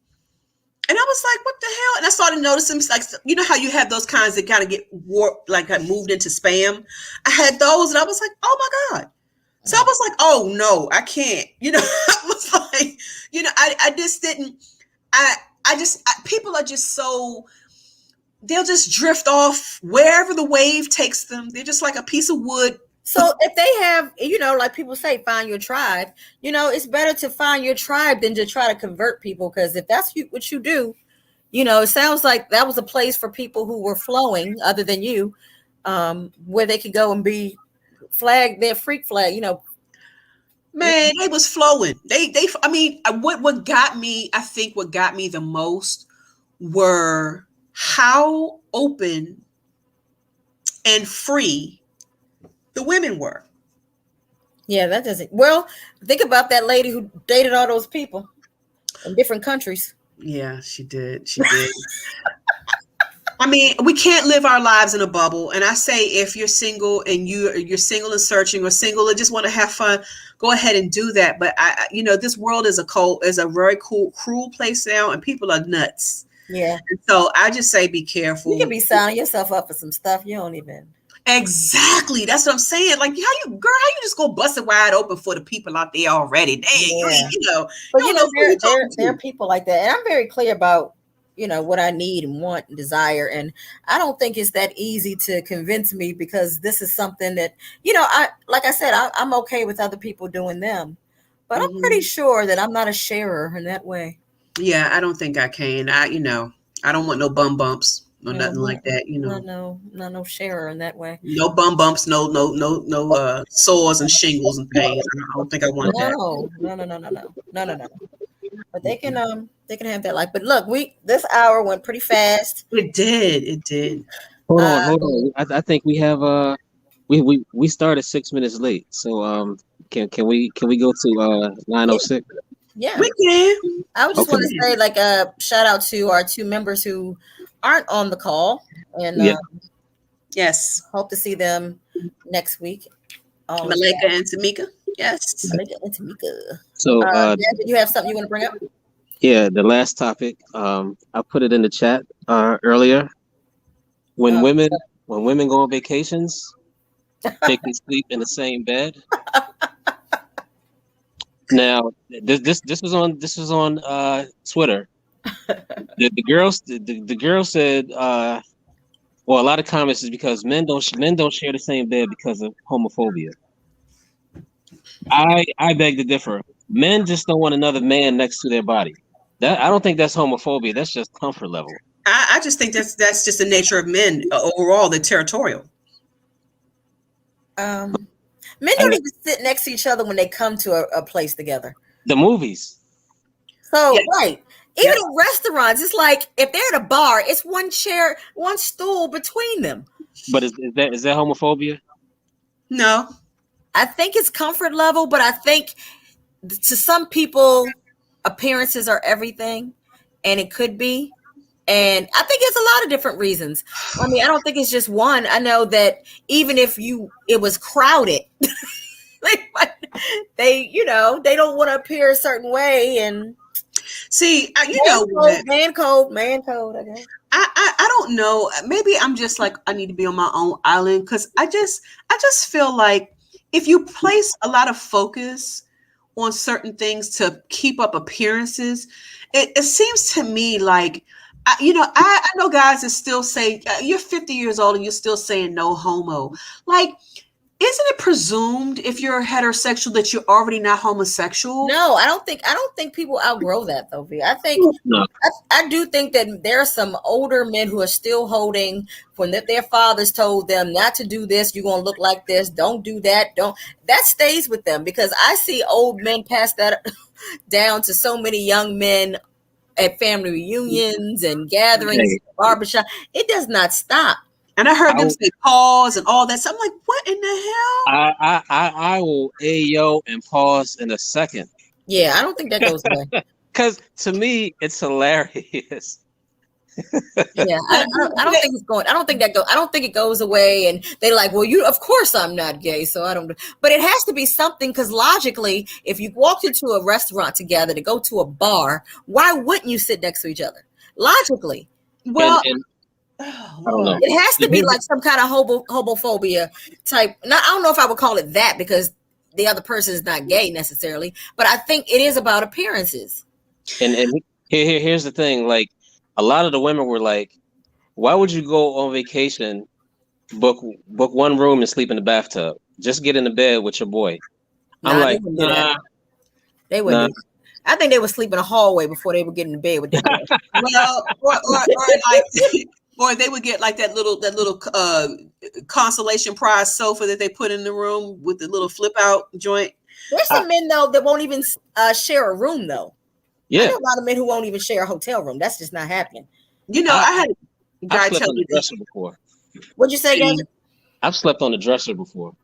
And I was like, what the hell? And I started noticing, like, how you have those kinds that kind of get warped, like moved into spam. I had those, and I was like, oh my God. So I was like, oh no, I can't. I was like, I just didn't, people are just so, they'll just drift off wherever the wave takes them. They're just like a piece of wood. So if they have, like people say, find your tribe, it's better to find your tribe than to try to convert people. Because if that's what you do, it sounds like that was a place for people who were flowing other than you, where they could go and be flagged, their freak flag, Man, they was flowing. What got me, I think what got me the most were how open and free the women were. Yeah, that doesn't. Well, think about that lady who dated all those people in different countries. Yeah, she did. We can't live our lives in a bubble. And I say, if you're single and you're single and searching, or single and just want to have fun, go ahead and do that. But this world is a very cruel place now, and people are nuts. Yeah. And so I just say, be careful. You can be signing yourself up for some stuff you don't even. Exactly. That's what I'm saying. Like, how you just go bust it wide open for the people out there already? Dang, yeah. But there are people like that. And I'm very clear about, what I need and want and desire. And I don't think it's that easy to convince me, because this is something that, I'm okay with other people doing them, but I'm pretty sure that I'm not a sharer in that way. Yeah, I don't think I can. I don't want no bum bumps. No, nothing like that, No sharer in that way. No bum bumps, no sores and shingles and pains. I don't think I want that. No. But they can have that life. But look, this hour went pretty fast. It did. Hold on. I think we have we started 6 minutes late. So can we go to 9:06? Yeah, we can. I would just want to say, like, a shout out to our 2 members who aren't on the call, and yes, hope to see them next week. Malika and Tamika. Yes, Malika and Tamika. So, did you have something you want to bring up? Yeah, the last topic. I put it in the chat earlier. When women go on vacations, they can sleep in the same bed. Now, this was on Twitter. The girl said, a lot of comments is because men don't share the same bed because of homophobia. I beg to differ. Men just don't want another man next to their body. I don't think that's homophobia. That's just comfort level. I just think that's just the nature of men overall. They're territorial. Men don't even sit next to each other when they come to a place together. The movies. So, right. Even in restaurants, it's like if they're at a bar, it's one chair, one stool between them. But is that homophobia? No. I think it's comfort level, but I think to some people, appearances are everything, and it could be. And I think it's a lot of different reasons. I mean, I don't think it's just one. I know that even if it was crowded, they don't want to appear a certain way. And see, man code, I guess. I don't know. Maybe I'm just like, I need to be on my own island, because I just feel like if you place a lot of focus on certain things to keep up appearances, it seems to me like, I know guys that still say, you're 50 years old and you're still saying no homo. Like, isn't it presumed if you're heterosexual that you're already not homosexual? No, I don't think people outgrow that though, V. I think I do think that there are some older men who are still holding when their fathers told them not to do this, you're gonna look like this, don't do that, that stays with them, because I see old men pass that down to so many young men at family reunions and gatherings, barbershop. It does not stop. And I heard them say pause and all that. So I'm like, what in the hell? I will ayo and pause in a second. Yeah, I don't think that goes away. Because to me, it's hilarious. Yeah, I don't think it's going. I don't think it goes away. And they like, well, of course I'm not gay, so I don't. But it has to be something, because logically, if you walked into a restaurant together to go to a bar, why wouldn't you sit next to each other? Logically, well. I don't know. It has to be like some kind of homophobia type. I don't know if I would call it that, because the other person is not gay necessarily, but I think it is about appearances. And here's the thing: like, a lot of the women were like, "Why would you go on vacation, book one room and sleep in the bathtub? Just get in the bed with your boy." I'm like, nah. They wouldn't. I think they would sleep in a hallway before they would get in the bed with their boy. Well, or like. Or they would get like that little consolation prize sofa that they put in the room with the little flip out joint. There's some men though that won't even share a room though. Yeah, I know a lot of men who won't even share a hotel room. That's just not happening. You know, I had a guy slept tell on me the dresser before. What'd you say, guys? I've slept on the dresser before.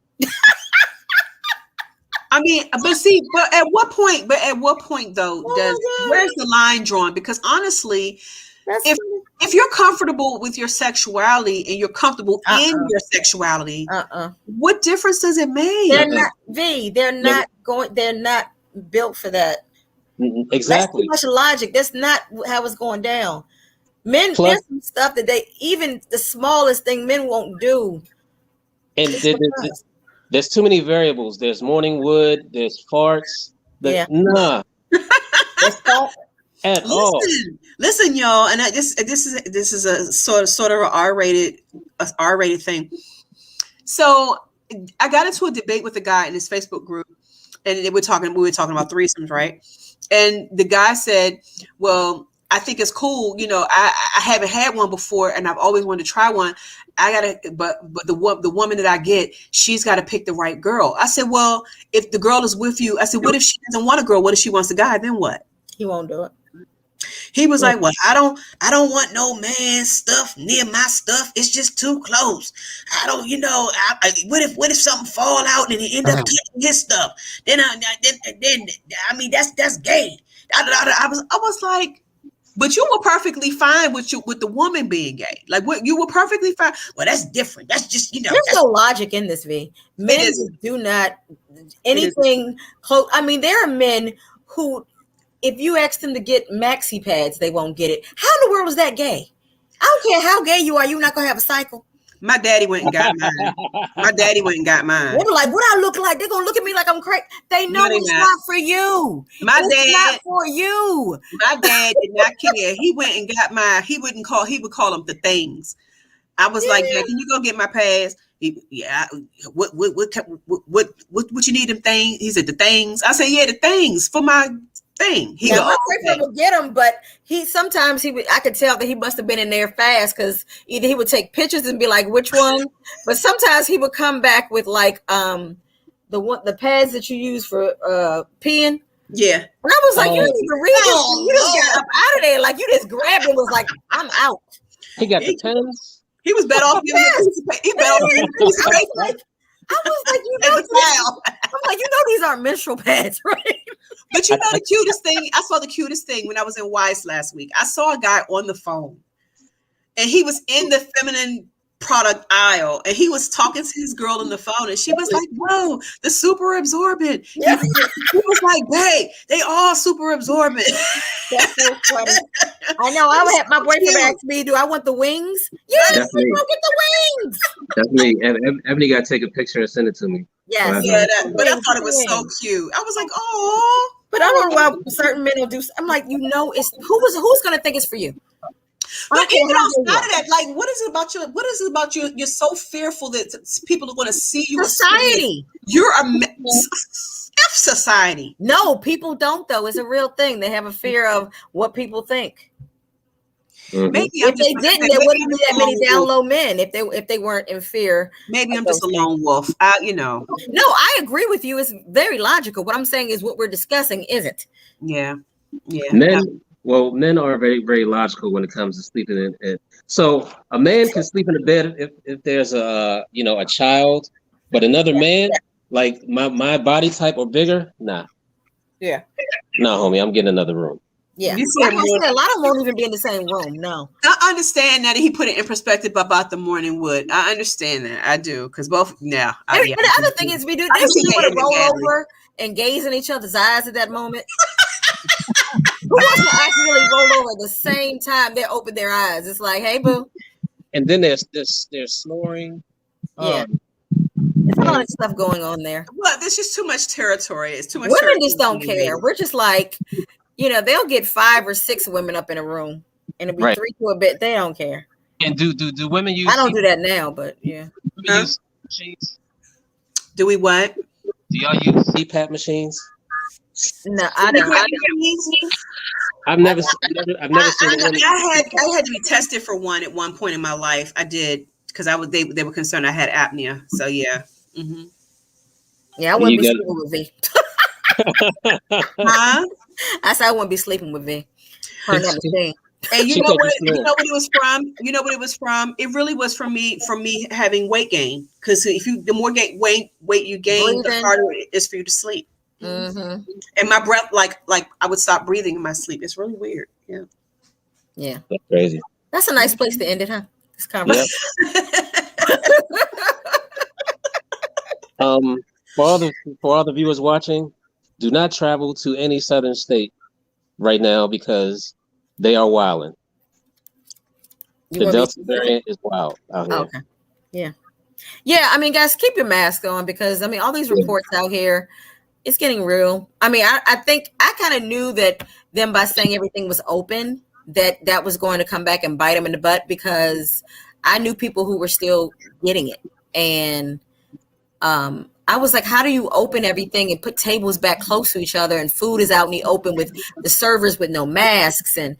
I mean, but at what point though where's the line drawn? Because honestly, if you're comfortable with your sexuality and you're comfortable in your sexuality, what difference does it make? They're not built for that. Exactly. That's too much logic. That's not how it's going down. Men, there's some stuff that even the smallest thing men won't do. And there's too many variables. There's morning wood, there's farts. Nah. At all. Listen, y'all, and this is a sort of an R-rated thing. So I got into a debate with a guy in his Facebook group, and we were talking about threesomes, right? And the guy said, "Well, I think it's cool. You know, I haven't had one before, and I've always wanted to try one. But the woman that I get, she's got to pick the right girl." I said, "Well, if the girl is with you," I said, "what if she doesn't want a girl? What if she wants a guy? Then what?" He won't do it. He was like, "Well, I don't want no man stuff near my stuff. It's just too close. I don't, what if something fall out and he end up getting his stuff? Then I mean, that's gay." I was like, but you were perfectly fine with the woman being gay. Like, what, you were perfectly fine. Well, that's different. That's just, There's no logic in this, V. Men do not anything close. I mean, there are men who, if you ask them to get maxi pads, they won't get it. How in the world is that gay? I don't care how gay you are. You're not going to have a cycle. My daddy went and got mine. They were like, what I look like? They're going to look at me like I'm crazy. They know it's not for you. It's not for you. My dad did not care. He went and got mine. He would call them the things. I was like, "Dad, can you go get my pads?" What you need them things? He said, "The things." I said, "Yeah, the things for my thing." He my boyfriend would get them, but I could tell that he must have been in there fast, because either he would take pictures and be like, "Which one?" But sometimes he would come back with like the pads that you use for peeing. Yeah. And I was like, "You didn't even read it. You just got up out of there. Like, you just grabbed it and was like, I'm out." He got the pens. He was better off giving it. I was like, I'm like, these aren't menstrual pads, right? But the cutest thing, I saw the cutest thing when I was in Weiss last week. I saw a guy on the phone, and he was in the feminine product aisle, and he was talking to his girl on the phone, and she was like, "Whoa, the super absorbent." Yeah. He was like, "Babe, they all super absorbent." That's so funny. I know. I would have my boyfriend ask me, "Do I want the wings?" Yes, go get the wings. That's me. Ebony got to take a picture and send it to me. Yes. But I thought it was so cute. I was like, "Oh." But I don't know why certain men will do. I'm like, it's who's going to think it's for you? But even outside of that, like, what is it about you? What is it about you? You're so fearful that people are going to see you. Society. You're a F society. No, people don't though. It's a real thing. They have a fear of what people think. Mm-hmm. Maybe if they didn't, there wouldn't be that many down low men if they weren't in fear. Maybe I'm just a lone wolf. No, I agree with you. It's very logical. What I'm saying is what we're discussing isn't. Yeah. Men are very, very logical when it comes to sleeping in. So a man can sleep in a bed if there's a child, but another man, like my body type or bigger, nah. Yeah. No, homie, I'm getting another room. Yeah, like I said, a lot of them won't even be in the same room. No, I understand that he put it in perspective about the morning wood. I understand that. I do because both. Yeah. And the other thing is, we do. They want to roll over and gaze in each other's eyes at that moment. Who wants to actually roll over at the same time they open their eyes? It's like, hey, boo. And then there's snoring. Yeah. There's a lot of stuff going on there. Well, there's just too much territory. It's too much. Women just don't care. We're just like. They'll get 5 or 6 women up in a room, and it'll be 3 to a bed. They don't care. And do women use? I don't do that now, but yeah. Use machines? Do we what? Do y'all use CPAP machines? No, I don't. I've never seen one. I had to be tested for one at one point in my life. I did because they were concerned I had apnea. So yeah. Mm-hmm. Yeah, I wouldn't be sleeping with V. Huh? I said I wouldn't be sleeping with V. And you know what it was from? You know what it was from? It really was from me having weight gain. Because the more weight you gain, the harder it is for you to sleep. Mm-hmm. And my breath, like I would stop breathing in my sleep. It's really weird. Yeah. Yeah. That's crazy. That's a nice place to end it, huh? This conversation. Yep. For all the viewers watching, do not travel to any southern state right now because they are wilding. The Delta variant is wild out here. Okay. Yeah. Yeah. I mean, guys, keep your mask on because all these reports out here, it's getting real. I think I kind of knew that them by saying everything was open, that was going to come back and bite them in the butt because I knew people who were still getting it. And I was like, how do you open everything and put tables back close to each other and food is out in the open with the servers with no masks? And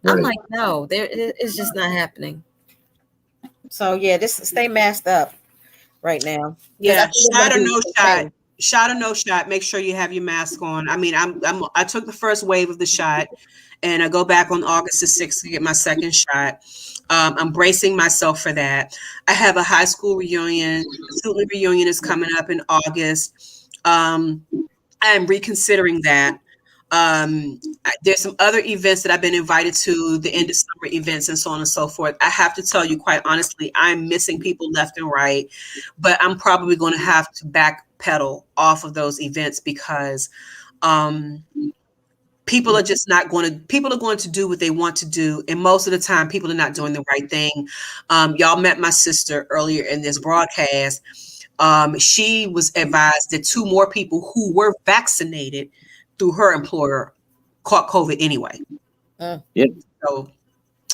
I'm like, no, it's just not happening. So yeah, just stay masked up right now. Yeah, shot or no shot. Shot or no shot. Make sure you have your mask on. I took the first wave of the shot and I go back on August the 6th to get my second shot. I'm bracing myself for that. I have a high school reunion. The student reunion is coming up in August. I am reconsidering that. There's some other events that I've been invited to, the end of summer events and so on and so forth. I have to tell you, quite honestly, I'm missing people left and right, but I'm probably going to have to backpedal off of those events because people are just not going to, people are going to do what they want to do. And most of the time, people are not doing the right thing. Y'all met my sister earlier in this broadcast. She was advised that 2 more people who were vaccinated through her employer caught COVID anyway. Yeah.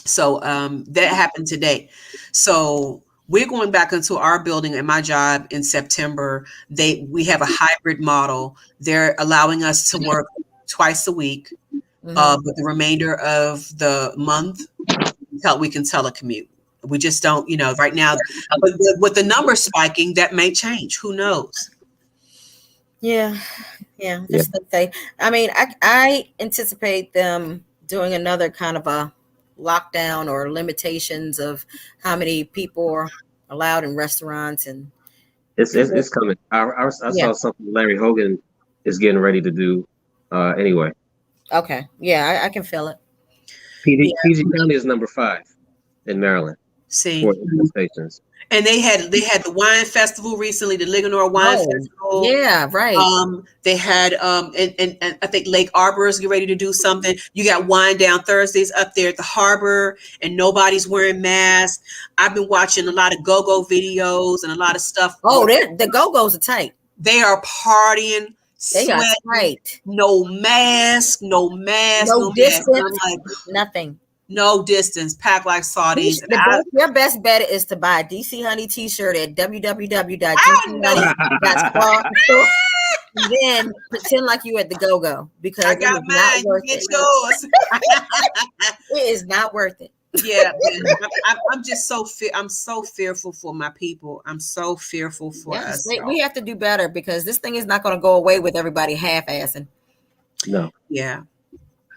So that happened today. So we're going back into our building at my job in September. We have a hybrid model. They're allowing us to work twice a week, but the remainder of the month, we can telecommute. We just don't, right now, with the numbers spiking, that may change. Who knows? Yeah. Just to say, I anticipate them doing another kind of a lockdown or limitations of how many people are allowed in restaurants, and it's coming. I saw something Larry Hogan is getting ready to do anyway. Okay, yeah, I can feel it. PG County is number 5 in Maryland. See, for stations. And they had the wine festival recently, the Ligonor Wine Festival. Yeah, right. They had and I think Lake Arbor is getting ready to do something. You got Wine Down Thursdays up there at the harbor, and nobody's wearing masks. I've been watching a lot of go-go videos and a lot of stuff. Oh, the go-go's are tight. They are partying. They are tight. No mask, no distance, nothing. No distance. Pack like sardines. Your best bet is to buy a DC Honey t-shirt at www.dchoney.squad. Then pretend like you at the go-go because I got mine. Get yours. It is not worth it. Yeah, I'm just so I'm so fearful for my people. I'm so fearful for us. We have to do better because this thing is not going to go away with everybody half-assing. No. Yeah.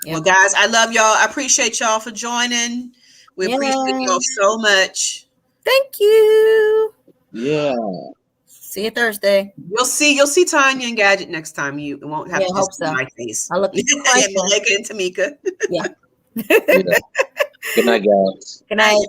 Well, guys, I love y'all. I appreciate y'all for joining. We appreciate y'all so much. Thank you. Yeah. See you Thursday. You'll see Tanya and Gadget next time. You won't have to just my face. I look Malika and Tamika. Yeah. Good night, guys. Good night.